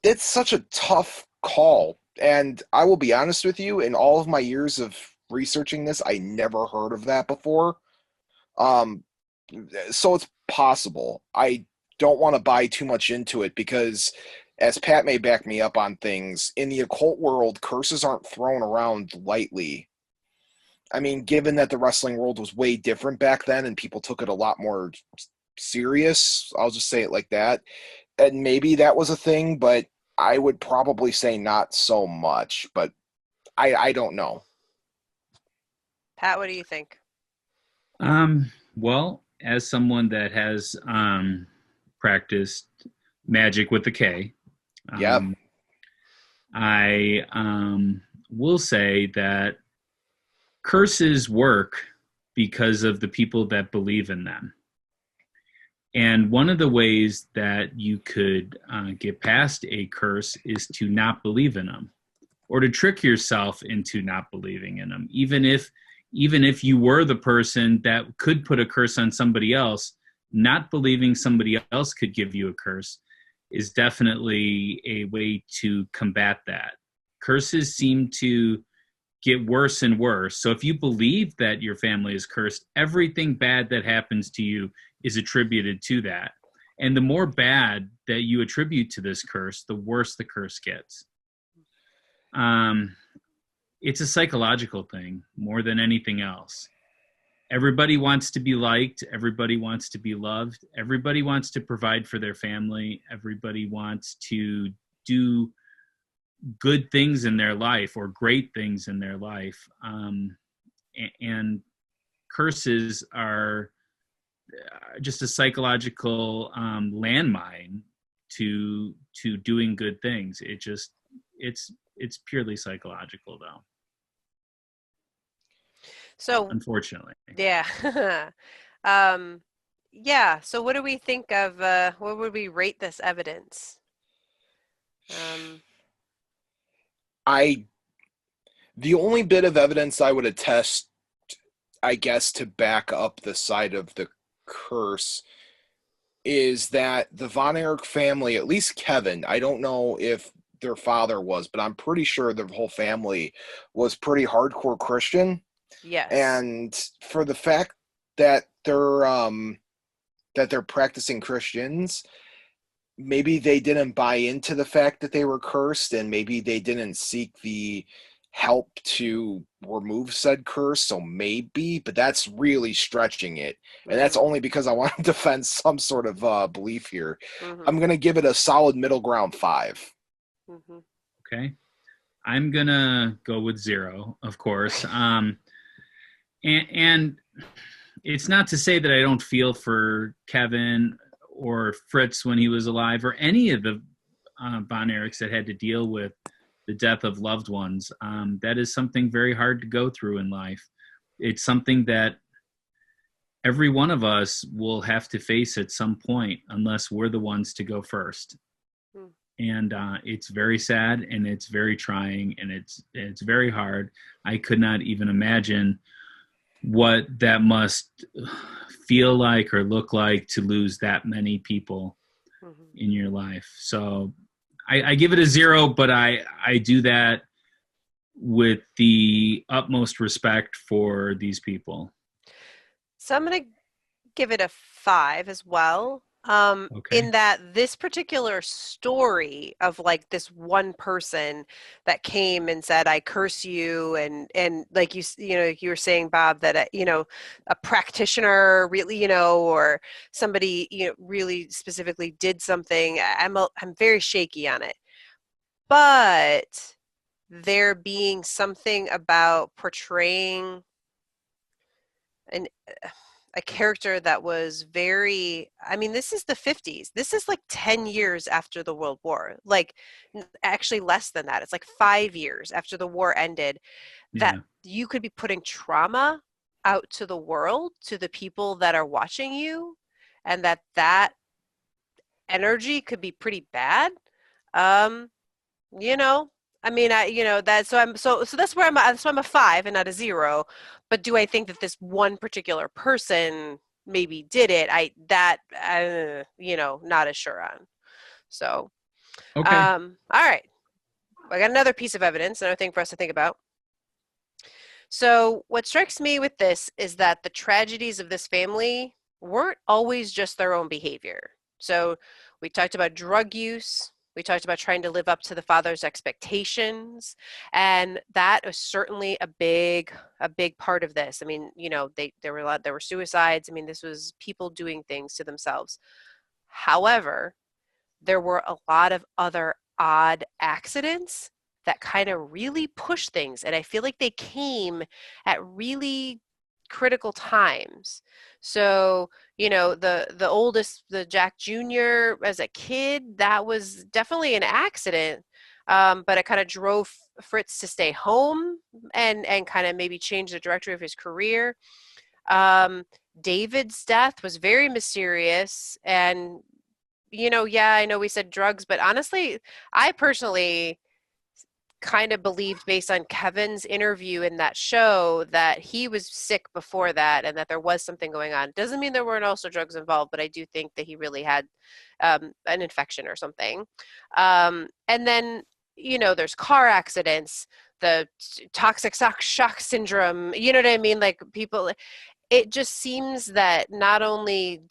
It's such a tough call. And I will be honest with you, in all of my years of researching this, I never heard of that before. So it's possible. I don't want to buy too much into it because, as Pat may back me up on things, in the occult world, curses aren't thrown around lightly. I mean, given that the wrestling world was way different back then and people took it a lot more serious, I'll just say it like that. And maybe that was a thing, but I would probably say not so much. But I don't know. Pat, what do you think? Well, as someone that has practiced magic with the K, I will say that curses work because of the people that believe in them. And one of the ways that you could get past a curse is to not believe in them, or to trick yourself into not believing in them. Even if you were the person that could put a curse on somebody else, not believing somebody else could give you a curse is definitely a way to combat that. Curses seem to get worse and worse. So if you believe that your family is cursed, everything bad that happens to you is attributed to that. And the more bad that you attribute to this curse, the worse the curse gets. It's a psychological thing more than anything else. Everybody wants to be liked. Everybody wants to be loved. Everybody wants to provide for their family. Everybody wants to do good things in their life or great things in their life. And curses are just a psychological landmine to doing good things. It's purely psychological, though. So unfortunately, yeah. Yeah. So what do we think of? What would we rate this evidence? The only bit of evidence I would attest, I guess, to back up the side of the curse is that the Von Erich family, at least Kevin, I don't know if their father was, but I'm pretty sure their whole family was pretty hardcore Christian. Yes. And for the fact that they're practicing Christians, maybe they didn't buy into the fact that they were cursed, and maybe they didn't seek the help to remove said curse. So maybe, but that's really stretching it. And that's only because I want to defend some sort of belief here. I'm going to give it a solid middle ground 5. Okay. I'm going to go with 0, of course. And it's not to say that I don't feel for Kevin or Fritz when he was alive, or any of the Von Erichs that had to deal with the death of loved ones. That is something very hard to go through in life. It's something that every one of us will have to face at some point, unless we're the ones to go first. And it's very sad, and it's very trying, and it's very hard. I could not even imagine what that must feel like or look like to lose that many people in your life. So I give it a 0, but I do that with the utmost respect for these people. So I'm going to give it a 5 as well. Okay. In that this particular story of like this one person that came and said, I curse you. And like you were saying, Bob, that, a practitioner really, or somebody, really specifically did something. I'm very shaky on it, but there being something about portraying a character that was very, I mean, this is the 50s. This is like 10 years after the World War. Like, actually less than that. It's like 5 years after the war ended, that you could be putting trauma out to the world, to the people that are watching you, and that energy could be pretty bad. You know, I mean, that, so that's where that's why I'm a 5 and not a 0. But do I think that this one particular person maybe did it? Not as sure on. So, Okay. all right. I got another piece of evidence, another thing for us to think about. So what strikes me with this is that the tragedies of this family weren't always just their own behavior. So we talked about drug use. We talked about trying to live up to the father's expectations. And that is certainly a big part of this. I mean, there were suicides. I mean, this was people doing things to themselves. However, there were a lot of other odd accidents that kind of really push things. And I feel like they came at really critical times. So, the oldest, the Jack Jr. as a kid, that was definitely an accident. But it kind of drove Fritz to stay home and kind of maybe change the trajectory of his career. David's death was very mysterious, and I know we said drugs, but honestly, I personally kind of believed, based on Kevin's interview in that show, that he was sick before that and that there was something going on. Doesn't mean there weren't also drugs involved, but I do think that he really had an infection or something. And then, there's car accidents, the toxic shock syndrome, you know what I mean? Like, people, it just seems that not only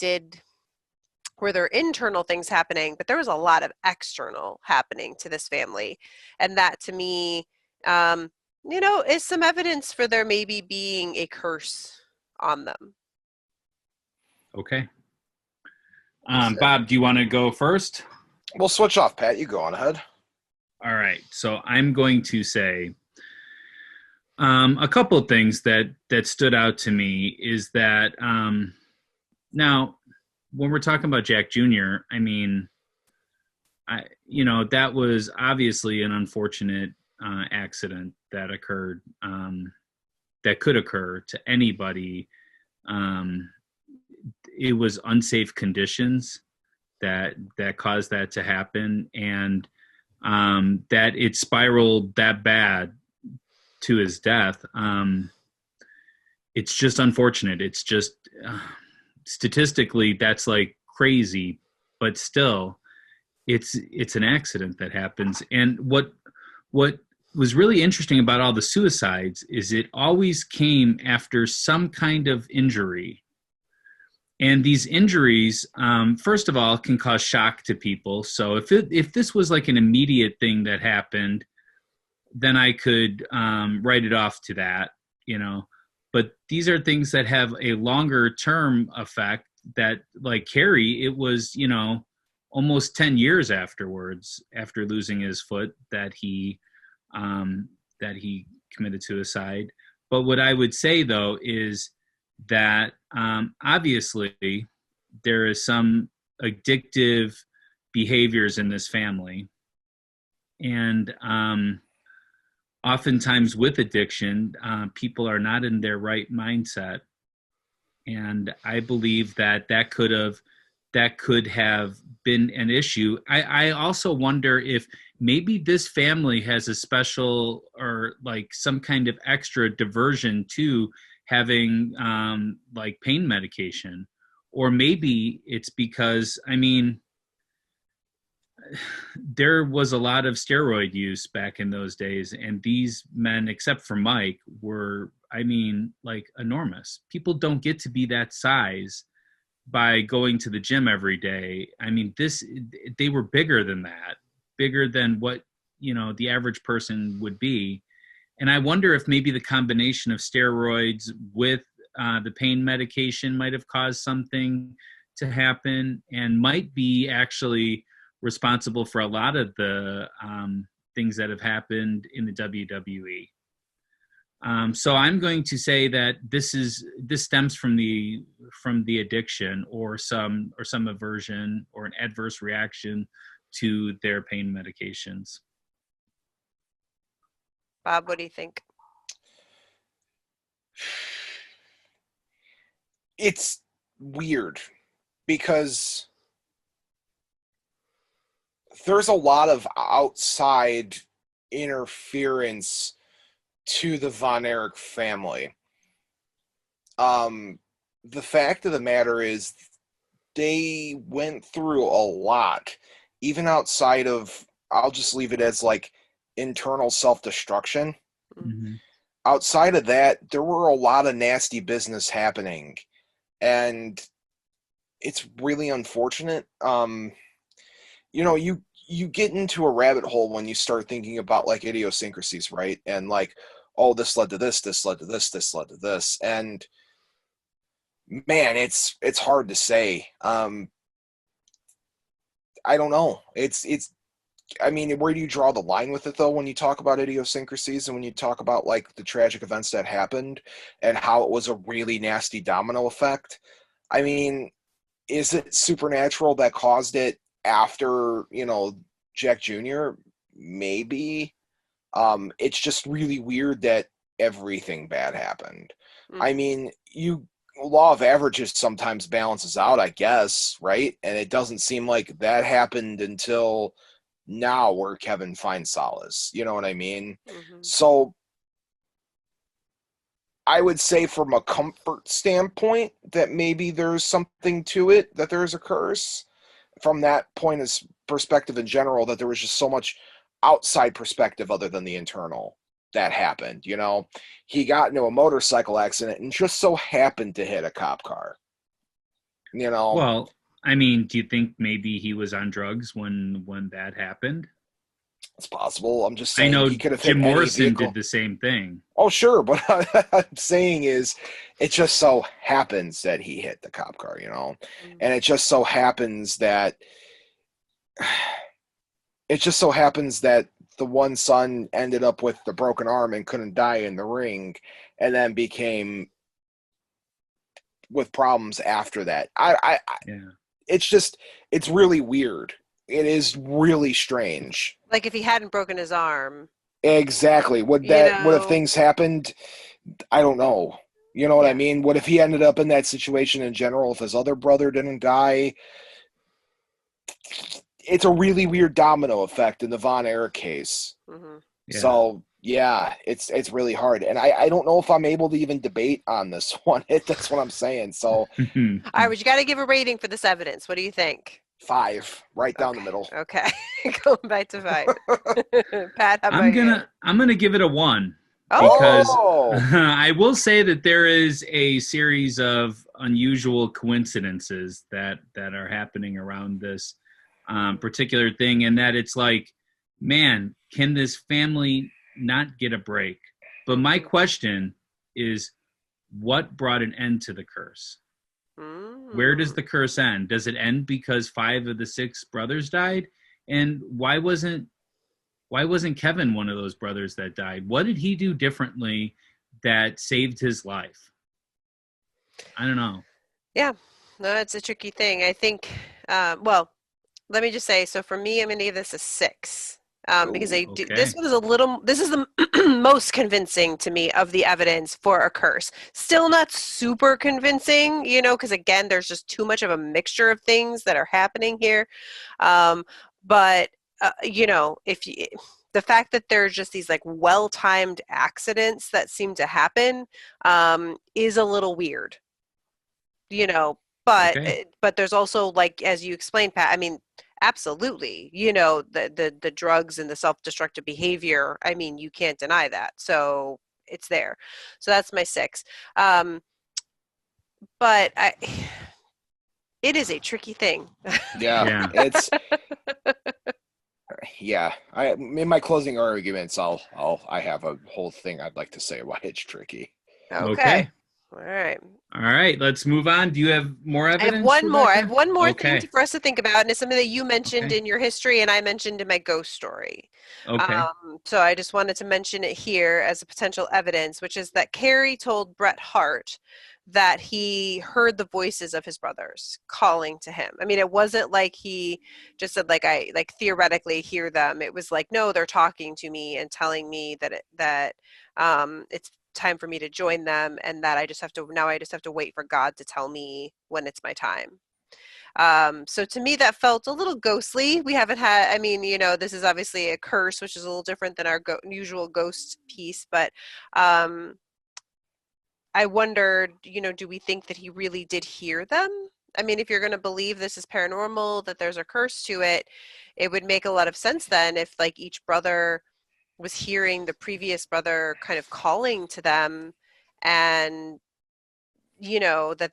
were there internal things happening, but there was a lot of external happening to this family. And that, to me, is some evidence for there maybe being a curse on them. Okay. Bob, do you want to go first? We'll switch off, Pat. You go on ahead. All right. So I'm going to say a couple of things that stood out to me is that now, when we're talking about Jack Jr., I mean, that was obviously an unfortunate accident that occurred, that could occur to anybody. It was unsafe conditions that caused that to happen, and that it spiraled that bad to his death. It's just unfortunate. It's just statistically, that's like crazy, but still, it's an accident that happens. And what was really interesting about all the suicides is it always came after some kind of injury. And these injuries, first of all, can cause shock to people. So if this was like an immediate thing that happened, then I could write it off to that, But these are things that have a longer term effect that, like Kerry, it was, almost 10 years afterwards, after losing his foot, that he committed suicide. But what I would say, though, is that obviously there is some addictive behaviors in this family. And oftentimes with addiction, people are not in their right mindset. And I believe that could have been an issue. I also wonder if maybe this family has a special or like some kind of extra diversion to having like pain medication, or maybe it's because, there was a lot of steroid use back in those days, and these men, except for Mike, were, like enormous. People don't get to be that size by going to the gym every day. They were bigger than that, bigger than what, the average person would be. And I wonder if maybe the combination of steroids with the pain medication might have caused something to happen, and might be actually responsible for a lot of the things that have happened in the WWE. So I'm going to say that this stems from the addiction or some aversion or an adverse reaction to their pain medications. Bob, what do you think? It's weird because there's a lot of outside interference to the Von Erich family. The fact of the matter is they went through a lot, even outside of, I'll just leave it as like internal self-destruction. Mm-hmm. Outside of that, there were a lot of nasty business happening, and it's really unfortunate. You get into a rabbit hole when you start thinking about like idiosyncrasies, right? And like, oh, this led to this led to this led to this. And man, it's hard to say. I don't know. I mean, where do you draw the line with it though when you talk about idiosyncrasies and when you talk about like the tragic events that happened and how it was a really nasty domino effect? I mean, is it supernatural that caused it after, Jack Jr.? Maybe. It's just really weird that everything bad happened. Mm. I mean, law of averages sometimes balances out, I guess, right? And it doesn't seem like that happened until now where Kevin finds solace. You know what I mean? Mm-hmm. So I would say from a comfort standpoint that maybe there's something to it, that there's a curse. From that point of perspective in general, that there was just so much outside perspective other than the internal that happened. He got into a motorcycle accident and just so happened to hit a cop car. Well, I mean, do you think maybe he was on drugs when that happened? It's possible. I'm just saying I know he could have Jim hit any Morrison vehicle. did the same thing. Oh, sure, but what I'm saying is it just so happens that he hit the cop car, Mm-hmm. and it just so happens that the one son ended up with the broken arm and couldn't die in the ring, and then became with problems after that. It's really weird. It is really strange. Like if he hadn't broken his arm. Exactly. Would have things happened? I don't know. You know what I mean? What if he ended up in that situation in general if his other brother didn't die? It's a really weird domino effect in the Von Erich case. Mm-hmm. Yeah. So yeah, it's really hard. And I don't know if I'm able to even debate on this one. That's what I'm saying. So all right, but you got to give a rating for this evidence. What do you think? 5, right down the middle. Okay. Going back to 5. Pat, how about you? I'm gonna give it a 1. Oh. Because I will say that there is a series of unusual coincidences that are happening around this particular thing, and that it's like, man, can this family not get a break? But my question is, what brought an end to the curse? Where does the curse end? Does it end because 5 of the 6 brothers died? And why wasn't Kevin one of those brothers that died? What did he do differently that saved his life? I don't know. Yeah, no, it's a tricky thing. I think, well, let me just say, so for me, I'm going to give this a 6. Because this is the most convincing to me of the evidence for a curse. Still not super convincing, because again, there's just too much of a mixture of things that are happening here. But the fact that there's just these like well-timed accidents that seem to happen is a little weird, but there's also, like, as you explained, Pat, I mean, absolutely, the drugs and the self-destructive behavior, I mean, you can't deny that. So it's there. So that's my 6. But it is a tricky thing. Yeah. It's in my closing arguments, I have a whole thing I'd like to say why it's tricky. Okay. All right. All right, let's move on. Do you have more I evidence? have one more. I Rebecca? have one more Okay. thing for us to think about, and it's something that you mentioned Okay. in your history, and I mentioned in my ghost story. Okay. So I just wanted to mention it here as a potential evidence, which is that Kerry told Bret Hart that he heard the voices of his brothers calling to him. I mean, it wasn't like he just said I theoretically hear them. It was like, no, they're talking to me and telling me that it's time for me to join them, and that I just have to wait for God to tell me when it's my time. So to me, that felt a little ghostly. We haven't had, I mean, this is obviously a curse, which is a little different than our usual ghost piece, but I wondered, do we think that he really did hear them? I mean, if you're going to believe this is paranormal, that there's a curse to it, it would make a lot of sense then if each brother was hearing the previous brother kind of calling to them, and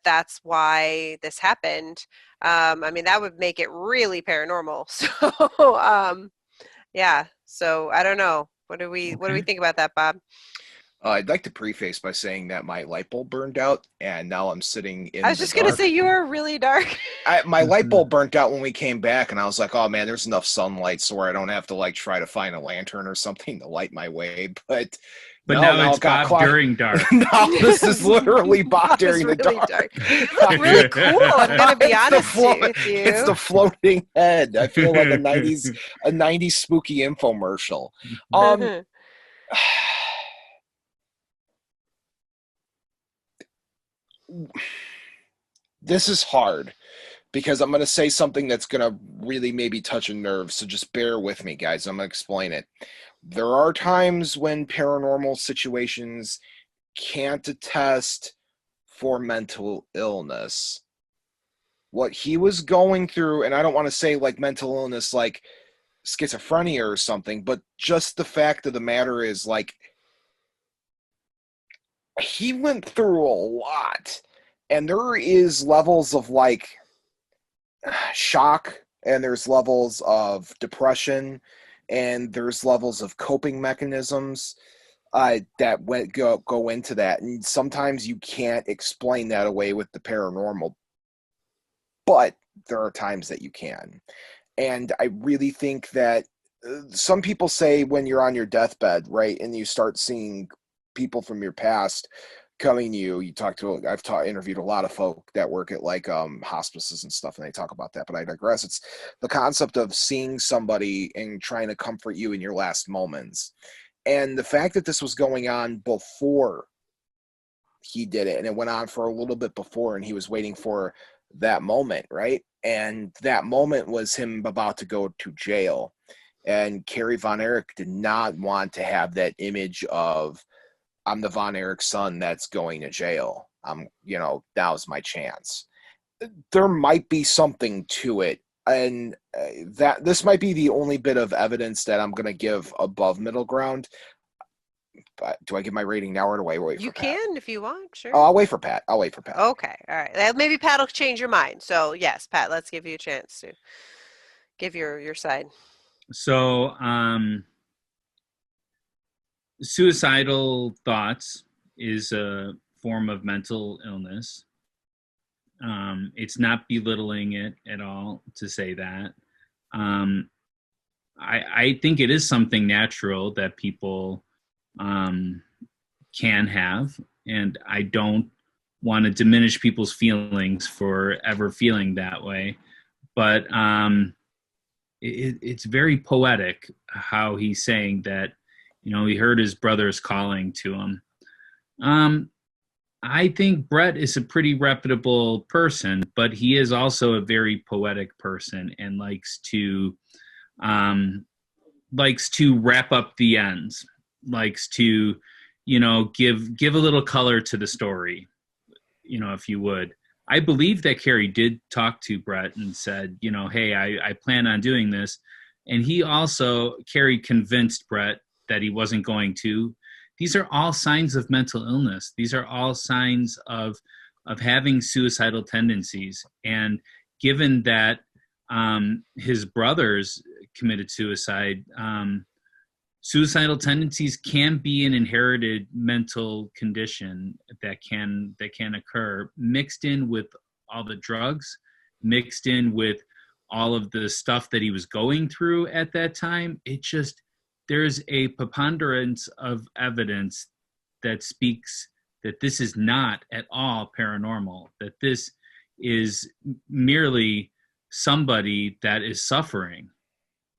that's why this happened. I mean, that would make it really paranormal. So yeah, so I don't know, what do we think about that, Bob? I'd like to preface by saying that my light bulb burned out, and now I'm sitting in I was the just gonna dark. say, you are really dark. My light bulb burnt out when we came back, and I was like, "Oh man, there's enough sunlight, so where I don't have to try to find a lantern or something to light my way." But now it's it got Bob during dark. No, this is literally Bob during the really dark. You look really cool. I'm gonna be honest with you. It's the floating head. I feel like a '90s spooky infomercial. This is hard because I'm going to say something that's going to really maybe touch a nerve. So just bear with me, guys. I'm going to explain it. There are times when paranormal situations can't attest for mental illness. What he was going through, and I don't want to say mental illness like schizophrenia or something, but just the fact of the matter is he went through a lot. And there is levels of shock, and there's levels of depression, and there's levels of coping mechanisms that go into that. And sometimes you can't explain that away with the paranormal, but there are times that you can. And I really think that some people say when you're on your deathbed, right, and you start seeing people from your past coming to you, I've interviewed a lot of folk that work at hospices and stuff, and they talk about that, but I digress. It's the concept of seeing somebody and trying to comfort you in your last moments. And the fact that this was going on before he did it, and it went on for a little bit before, and he was waiting for that moment, right? And that moment was him about to go to jail. And Kerry Von Erich did not want to have that image of, I'm the Von Erich son that's going to jail. Now's my chance. There might be something to it. And that this might be the only bit of evidence that I'm going to give above middle ground. But do I give my rating now, or do I wait for Pat? You can if you want, sure. Oh, I'll wait for Pat. Okay, all right. Maybe Pat will change your mind. So yes, Pat, let's give you a chance to give your side. So, suicidal thoughts is a form of mental illness. It's not belittling it at all to say that. I think it is something natural that people can have, and I don't want to diminish people's feelings for ever feeling that way. But it's very poetic how he's saying that, he heard his brothers calling to him. I think Bret is a pretty reputable person, but he is also a very poetic person and likes to wrap up the ends, likes to, give a little color to the story, if you would. I believe that Kerry did talk to Bret and said, hey, I plan on doing this. And Kerry convinced Bret that he wasn't going to. These are all signs of mental illness. These are all signs of having suicidal tendencies. And given that his brothers committed suicide, suicidal tendencies can be an inherited mental condition that can occur, mixed in with all the drugs, mixed in with all of the stuff that he was going through at that time. There's a preponderance of evidence that speaks that this is not at all paranormal, that this is merely somebody that is suffering.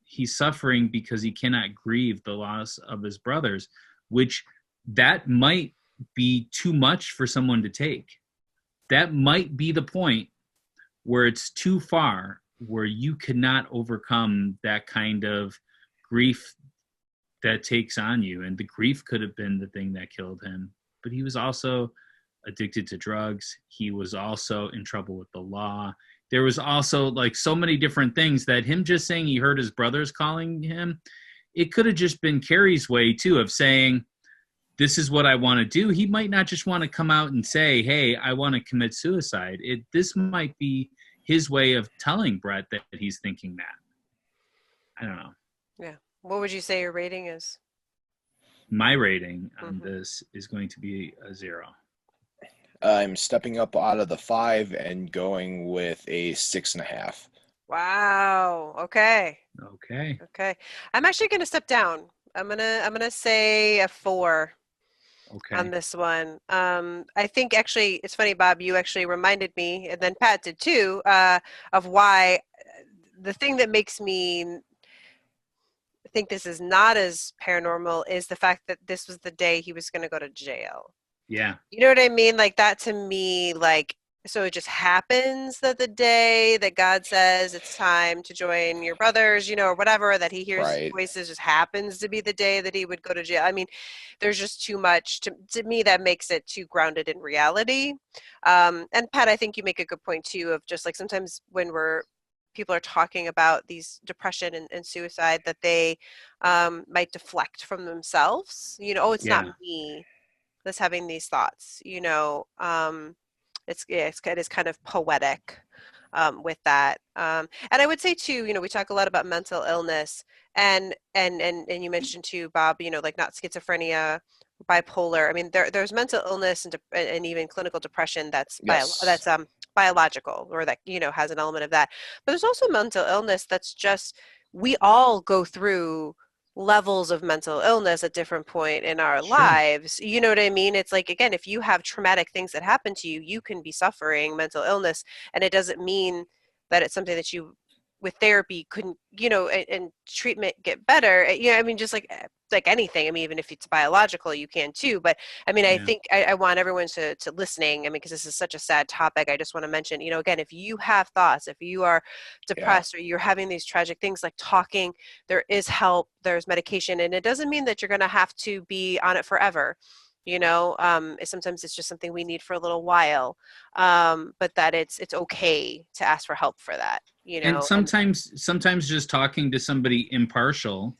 He's suffering because he cannot grieve the loss of his brothers, which that might be too much for someone to take. That might be the point where it's too far, where you cannot overcome that kind of grief that takes on you. And the grief could have been the thing that killed him, but he was also addicted to drugs. He was also in trouble with the law. There was also like so many different things that him just saying he heard his brothers calling him, it could have just been Kerry's way too of saying, this is what I want to do. He might not just want to come out and say, hey, I want to commit suicide. This might be his way of telling Bret that he's thinking that. I don't know. Yeah. What would you say your rating is? My rating on this is going to be a 0. I'm stepping up out of the 5 and going with a 6.5. Wow. Okay. I'm actually going to step down. I'm gonna say a 4. Okay. On this one. I think actually it's funny, Bob, you actually reminded me, and then Pat did too, of why the thing that makes me think this is not as paranormal is the fact that this was the day he was going to go to jail. Yeah. You know what I mean? Like that to me, like, so it just happens that the day that God says it's time to join your brothers, you know, or whatever, that he hears voices, just happens to be the day that he would go to jail. I mean, there's just too much to me that makes it too grounded in reality. And Pat, I think you make a good point too, of just like sometimes when people are talking about these depression and suicide, that they might deflect from themselves, you know, oh, it's not me that's having these thoughts, you know. It is kind of poetic with that. And I would say too, you know, we talk a lot about mental illness, and you mentioned too, Bob, you know, like not schizophrenia, bipolar. I mean, there's mental illness and even clinical depression that's biological, or that, you know, has an element of that. But there's also mental illness that's just, we all go through levels of mental illness at different point in our lives. You know what I mean? It's like, again, if you have traumatic things that happen to you, you can be suffering mental illness, and it doesn't mean that it's something that you, with therapy, couldn't, you know, and treatment, get better. You know, I mean, just like anything. I mean, even if it's biological, you can too. But I mean, I think I want everyone to listening. I mean, because this is such a sad topic. I just want to mention, you know, again, if you have thoughts, if you are depressed, or you're having these tragic things, like talking, there is help, there's medication, and it doesn't mean that you're going to have to be on it forever. You know, sometimes it's just something we need for a little while, but that it's okay to ask for help for that. You know, and sometimes just talking to somebody impartial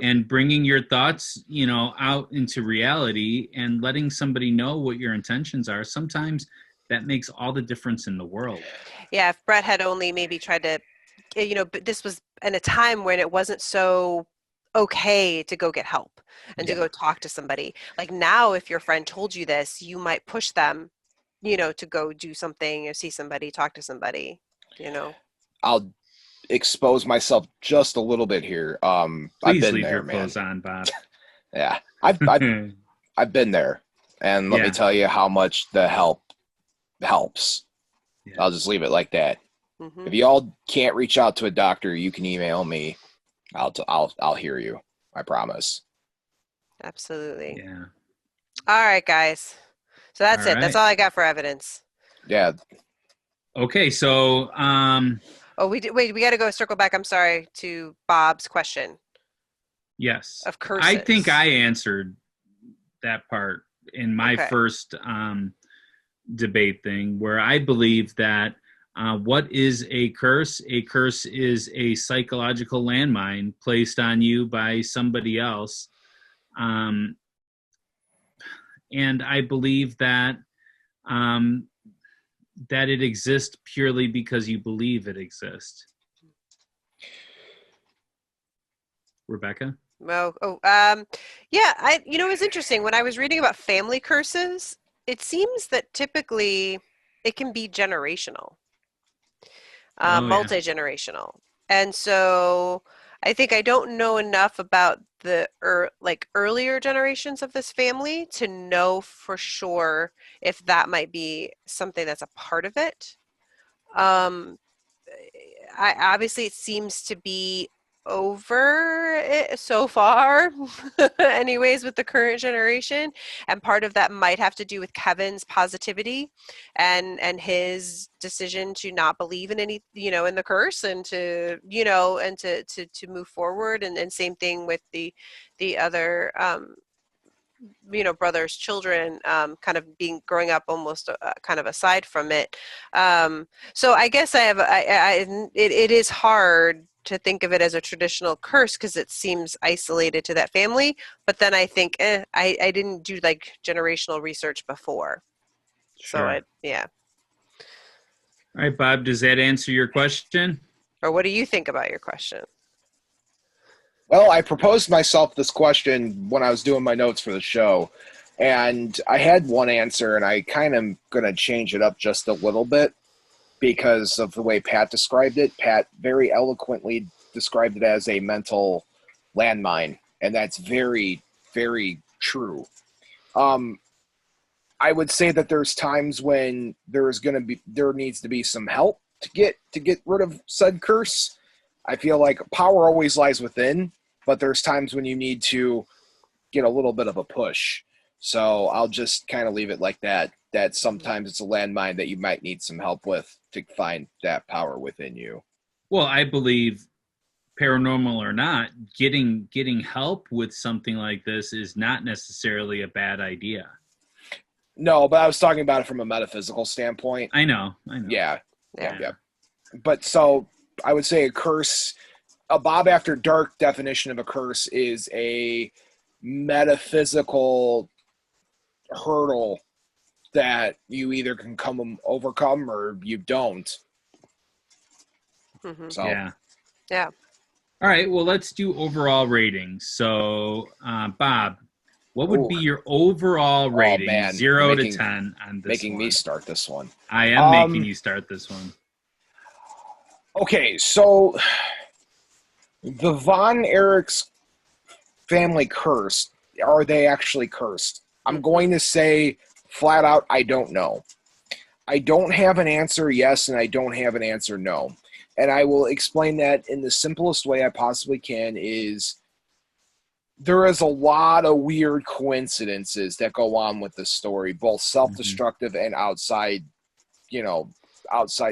and bringing your thoughts, you know, out into reality and letting somebody know what your intentions are. Sometimes that makes all the difference in the world. Yeah. If Bret had only maybe tried to, you know, but this was in a time when it wasn't so okay to go get help and to go talk to somebody. Like now, if your friend told you this, you might push them, you know, to go do something, or see somebody, talk to somebody, you know. I'll expose myself just a little bit here. Please I've been leave there, your man. clothes on, Bob. Yeah, I've been there, and let me tell you how much the help helps. Yeah. I'll just leave it like that. If y'all can't reach out to a doctor, you can email me. I'll hear you. I promise. Absolutely. Yeah. All right, guys. So that's it. Right. That's all I got for evidence. Yeah. Okay, so we got to go circle back, I'm sorry, to Bob's question. Yes. Of curses. I think I answered that part in my first debate thing, where I believe that what is a curse? A curse is a psychological landmine placed on you by somebody else. And I believe that that it exists purely because you believe it exists. Rebecca? Yeah, it was interesting when I was reading about family curses. It seems that typically it can be generational, Oh yeah. multi-generational. And so I think I don't know enough about the earlier generations of this family to know for sure if that might be something that's a part of it. Um, obviously it seems to be over it so far anyways with the current generation, and part of that might have to do with Kevin's positivity and his decision to not believe in any in the curse, and to to move forward, and same thing with the other brothers' children, kind of growing up almost kind of aside from it. So I guess it is hard to think of it as a traditional curse because it seems isolated to that family. But then I think I didn't do like generational research before. Sure. So yeah. All right, Bob, does that answer your question? Or what do you think about your question? Well, I proposed myself this question when I was doing my notes for the show, and I had one answer, and I kind of going to change it up just a little bit because of the way Pat described it. Pat very eloquently described it as a mental landmine, and that's very, very true. I would say that there's times when there needs to be some help to get rid of said curse. I feel like power always lies within, but there's times when you need to get a little bit of a push. So I'll just kind of leave it like that, that sometimes it's a landmine that you might need some help with to find that power within you. Well, I believe, paranormal or not, getting help with something like this is not necessarily a bad idea. No, but I was talking about it from a metaphysical standpoint. I know. Yeah. But so I would say a curse, a Bob After Dark definition of a curse is a metaphysical hurdle that you either can overcome or you don't. Mm-hmm. So yeah. All right, well, let's do overall ratings. So, Bob, what would be your overall rating, 0 to 10 on this making one? me start this one. I am making you start this one. Okay, so the Von Erich's family curse, are they actually cursed? I'm going to say flat out, I don't know. I don't have an answer yes, and I don't have an answer no. And I will explain that in the simplest way I possibly can. Is there is a lot of weird coincidences that go on with this story, both self-destructive and outside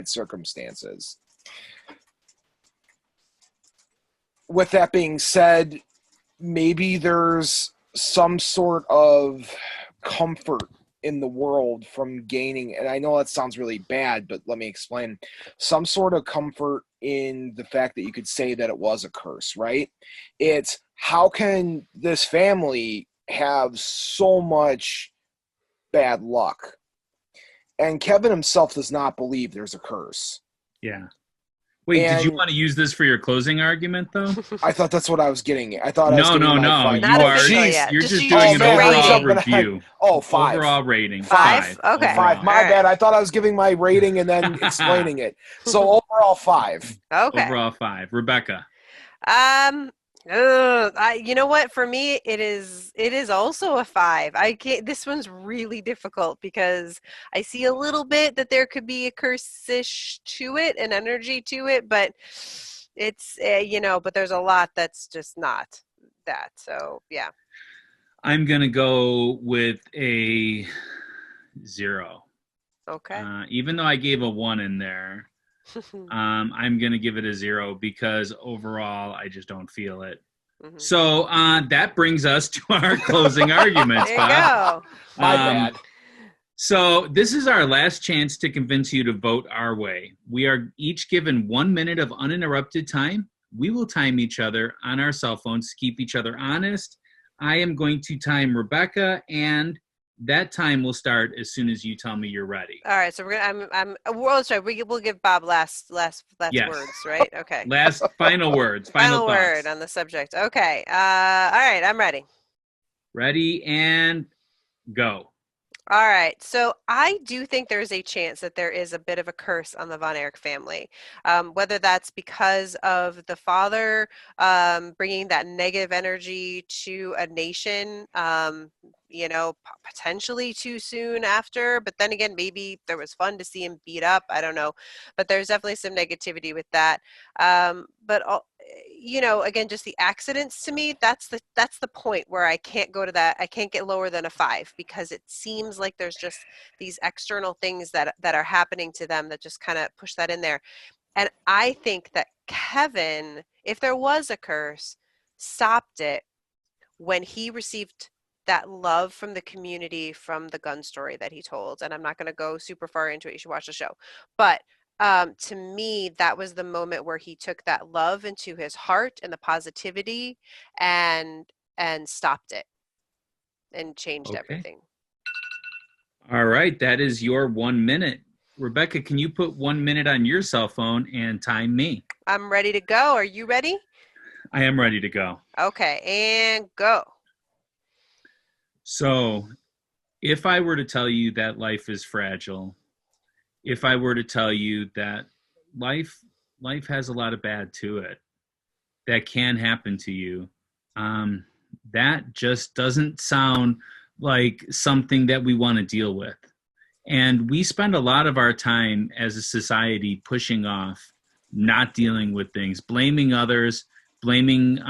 circumstances. With that being said, maybe there's some sort of comfort in the world from gaining, and I know that sounds really bad, but let me explain, some sort of comfort in the fact that you could say that it was a curse, right? It's how can this family have so much bad luck? And Kevin himself does not believe there's a curse. Yeah. Wait, did you want to use this for your closing argument, though? I thought that's what I was getting at. I thought No. You're just doing an overall review. Oh, 5. Overall rating. 5? Okay. Overall. 5. My bad. I thought I was giving my rating and then explaining it. So overall 5. Okay. Overall 5. Rebecca. You know what? For me, it is also a 5. I can't. This one's really difficult because I see a little bit that there could be a curse-ish to it, an energy to it, but it's but there's a lot that's just not that. So yeah. I'm gonna go with a 0. Okay. Even though I gave a 1 in there. I'm going to give it a 0 because overall I just don't feel it. Mm-hmm. So that brings us to our closing arguments, there Bob. You go. My bad. So this is our last chance to convince you to vote our way. We are each given 1 minute of uninterrupted time. We will time each other on our cell phones to keep each other honest. I am going to time Rebecca, and that time will start as soon as you tell me you're ready. All right, so we're gonna. Well, sorry. We'll give Bob last Yes. words, right? Okay. Last final words. Final thoughts. word on the subject. Okay. All right, I'm ready. Ready and go. All right. So I do think there's a chance that there is a bit of a curse on the Von Erich family, whether that's because of the father bringing that negative energy to a nation, potentially too soon after. But then again, maybe there was fun to see him beat up. I don't know. But there's definitely some negativity with that. Again, just the accidents to me, that's the point where I can't go to that. I can't get lower than a 5 because it seems like there's just these external things that are happening to them that just kind of push that in there. And I think that Kevin, if there was a curse, stopped it when he received that love from the community from the gun story that he told. And I'm not going to go super far into it. You should watch the show. But to me, that was the moment where he took that love into his heart and the positivity and stopped it and changed everything. All right. That is your 1 minute. Rebecca, can you put 1 minute on your cell phone and time me? I'm ready to go. Are you ready? I am ready to go. Okay. And go. So if I were to tell you that life is fragile, if I were to tell you that life has a lot of bad to it that can happen to you, that just doesn't sound like something that we want to deal with. And we spend a lot of our time as a society pushing off, not dealing with things, blaming others, blaming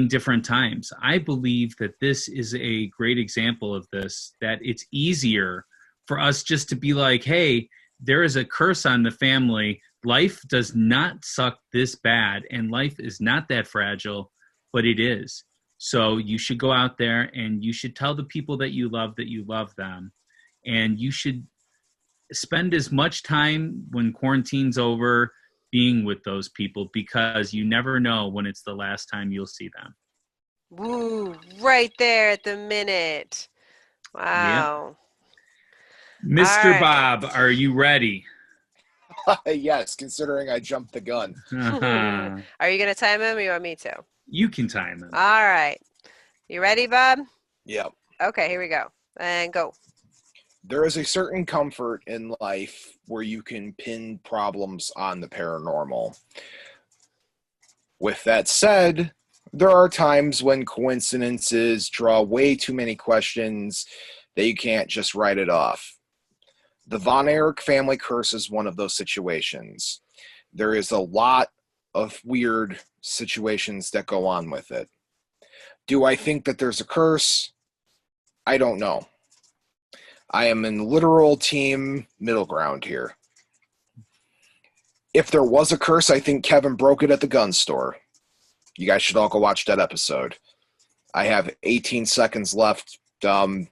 different times. I believe that this is a great example of this, that it's easier for us just to be like, hey, there is a curse on the family. Life does not suck this bad, and life is not that fragile, but it is. So you should go out there and you should tell the people that you love them. And you should spend as much time when quarantine's over being with those people, because you never know when it's the last time you'll see them. Woo, right there at the minute. Wow. Yep. Mr. Right. Bob, are you ready? Yes, considering I jumped the gun. Are you going to time him or you want me to? You can time him. All right. You ready, Bob? Yep. Okay, here we go. And go. There is a certain comfort in life where you can pin problems on the paranormal. With that said, there are times when coincidences draw way too many questions that you can't just write it off. The Von Erich Family Curse is one of those situations. There is a lot of weird situations that go on with it. Do I think that there's a curse? I don't know. I am in literal team middle ground here. If there was a curse, I think Kevin broke it at the gun store. You guys should all go watch that episode. I have 18 seconds left.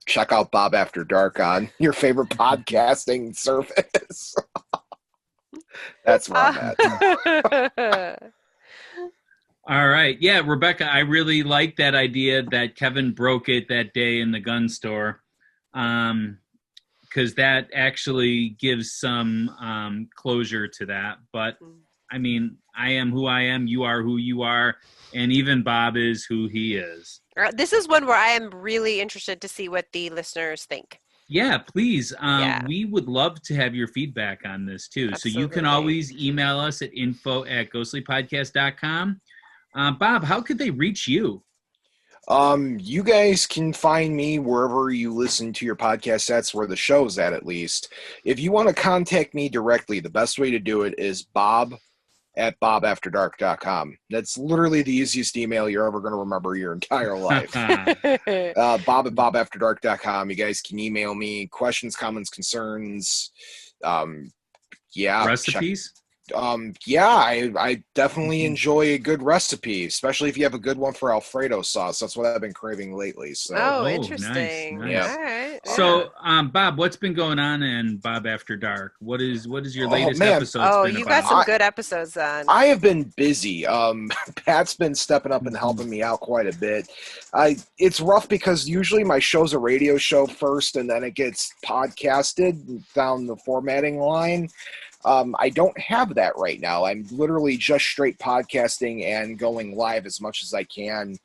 Check out Bob After Dark on your favorite podcasting service. That's where I'm at. All right. Yeah, Rebecca, I really like that idea that Kevin broke it that day in the gun store, because that actually gives some closure to that. But, I mean, I am who I am, you are who you are, and even Bob is who he is. This is one where I am really interested to see what the listeners think. Yeah, please. We would love to have your feedback on this, too. Absolutely. So you can always email us at info@ghostlypodcast.com. Bob, how could they reach you? You guys can find me wherever you listen to your podcast. That's where the show's at least. If you want to contact me directly, the best way to do it is bob@bobafterdark.com. That's literally the easiest email you're ever going to remember your entire life. bob@bobafterdark.com. You guys can email me questions, comments, concerns. Recipes? Yeah, I definitely enjoy a good recipe, especially if you have a good one for Alfredo sauce. That's what I've been craving lately. So, Oh, Nice, interesting. nice. Yeah. All right. Yeah. So, Bob, what's been going on in Bob After Dark? What is your Oh, latest man. episode's Oh, been you got about? some good episodes on. I have been busy. Pat's been stepping up and helping me out quite a bit. It's rough because usually my show's a radio show first, and then it gets podcasted down the formatting line. I don't have that right now. I'm literally just straight podcasting and going live as much as I can.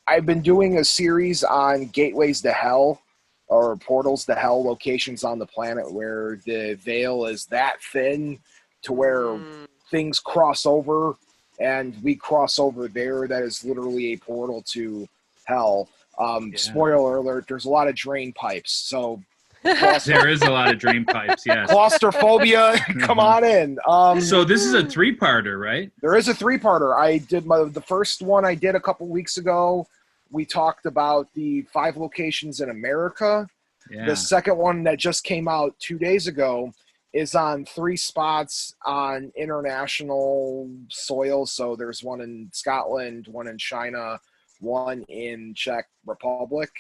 I've been doing a series on gateways to hell, or portals to hell, locations on the planet where the veil is that thin to where things cross over, and we cross over there. That is literally a portal to hell. Spoiler alert, there's a lot of drain pipes, so There is a lot of drain pipes, yes. claustrophobia, come on in. So this is a 3-parter, right? There is a 3-parter. I did the first one I did a couple weeks ago. We talked about the 5 locations in America. Yeah. The second one that just came out 2 days ago is on 3 spots on international soil. So there's one in Scotland, one in China, one in Czech Republic.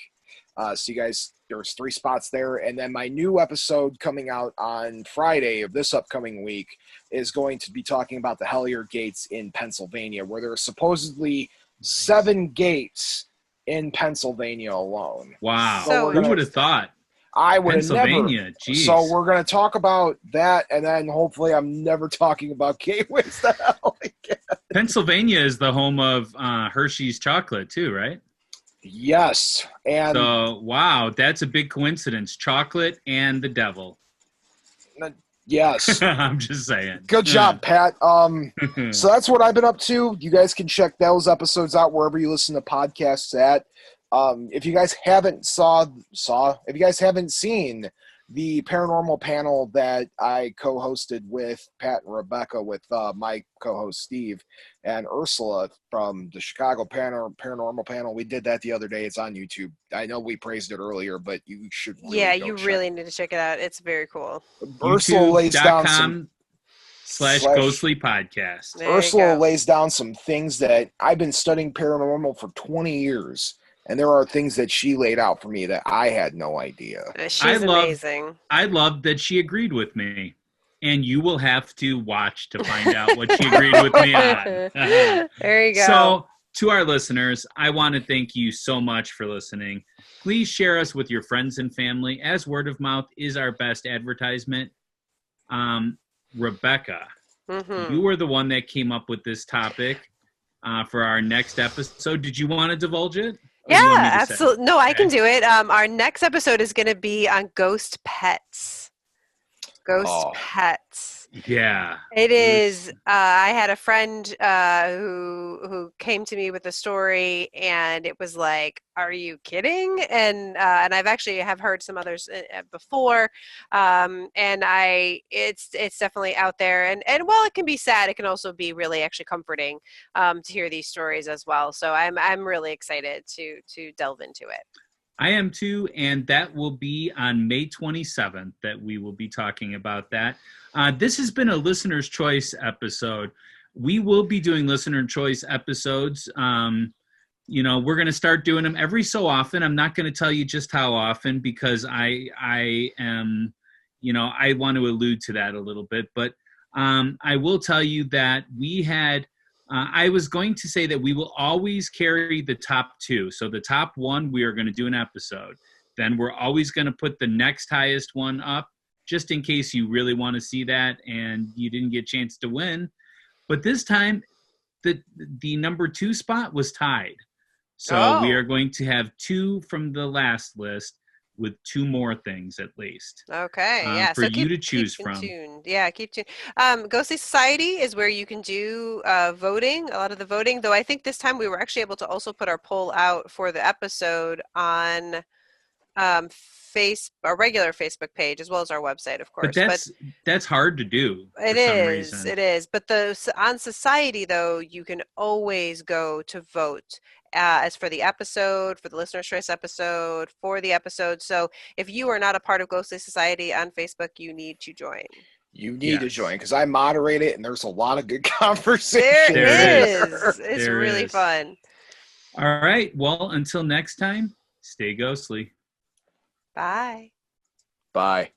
So you guys, there's 3 spots there. And then my new episode coming out on Friday of this upcoming week is going to be talking about the Hellier Gates in Pennsylvania, where there are supposedly 7 gates in Pennsylvania alone. Wow. So who would have thought? I would have never. Pennsylvania, geez. So we're going to talk about that, and then hopefully I'm never talking about gateways to hell again. Pennsylvania is the home of Hershey's chocolate too, right? Yes. And So, wow, that's a big coincidence. Chocolate and the devil. yes. I'm just saying. Good job, Pat. So that's what I've been up to. You guys can check those episodes out wherever you listen to podcasts at. If you guys haven't if you guys haven't seen the paranormal panel that I co-hosted with Pat and Rebecca with my co-host Steve and Ursula from the Chicago Paranormal panel, we did that the other day. It's on YouTube. I know we praised it earlier, but you should really You really need to check it out. It's very cool. Ursula lays down some /Ghostly Podcast. Ursula lays down some things that I've been studying paranormal for 20 years. And there are things that she laid out for me that I had no idea. She's amazing. I love that she agreed with me. And you will have to watch to find out what she agreed with me on. There you go. So, to our listeners, I want to thank you so much for listening. Please share us with your friends and family, as word of mouth is our best advertisement. Rebecca, you were the one that came up with this topic for our next episode. Did you want to divulge it? Yeah, absolutely. No, I can do it. Our next episode is going to be on ghost pets. Pets. Yeah. It is. I had a friend who came to me with a story, and it was like, "Are you kidding?" And I've actually have heard some others before, and it's definitely out there. And while it can be sad, it can also be really actually comforting to hear these stories as well. So I'm really excited to delve into it. I am too, and that will be on May 27th that we will be talking about that. This has been a Listener's Choice episode. We will be doing Listener Choice episodes. We're going to start doing them every so often. I'm not going to tell you just how often because I am, I want to allude to that a little bit. But I will tell you that we had I was going to say that we will always carry the top 2. So the top 1, we are going to do an episode. Then we're always going to put the next highest one up, just in case you really want to see that and you didn't get a chance to win. But this time, the number 2 spot was tied. So we are going to have 2 from the last list with 2 more things at least. Okay, yeah. For you to choose from. Yeah, keep tuned. Ghostly Society is where you can do voting, a lot of the voting, though I think this time we were actually able to also put our poll out for the episode on our regular Facebook page as well as our website, of course. But that's hard to do. It is. But on Society, though, you can always go to vote. As for the episode, for the Listener's Choice episode, for the episode. So if you are not a part of Ghostly Society on Facebook, you need to join. You need to join because I moderate it and there's a lot of good conversation. There is. It's really fun. All right. Well, until next time, stay ghostly. Bye. Bye.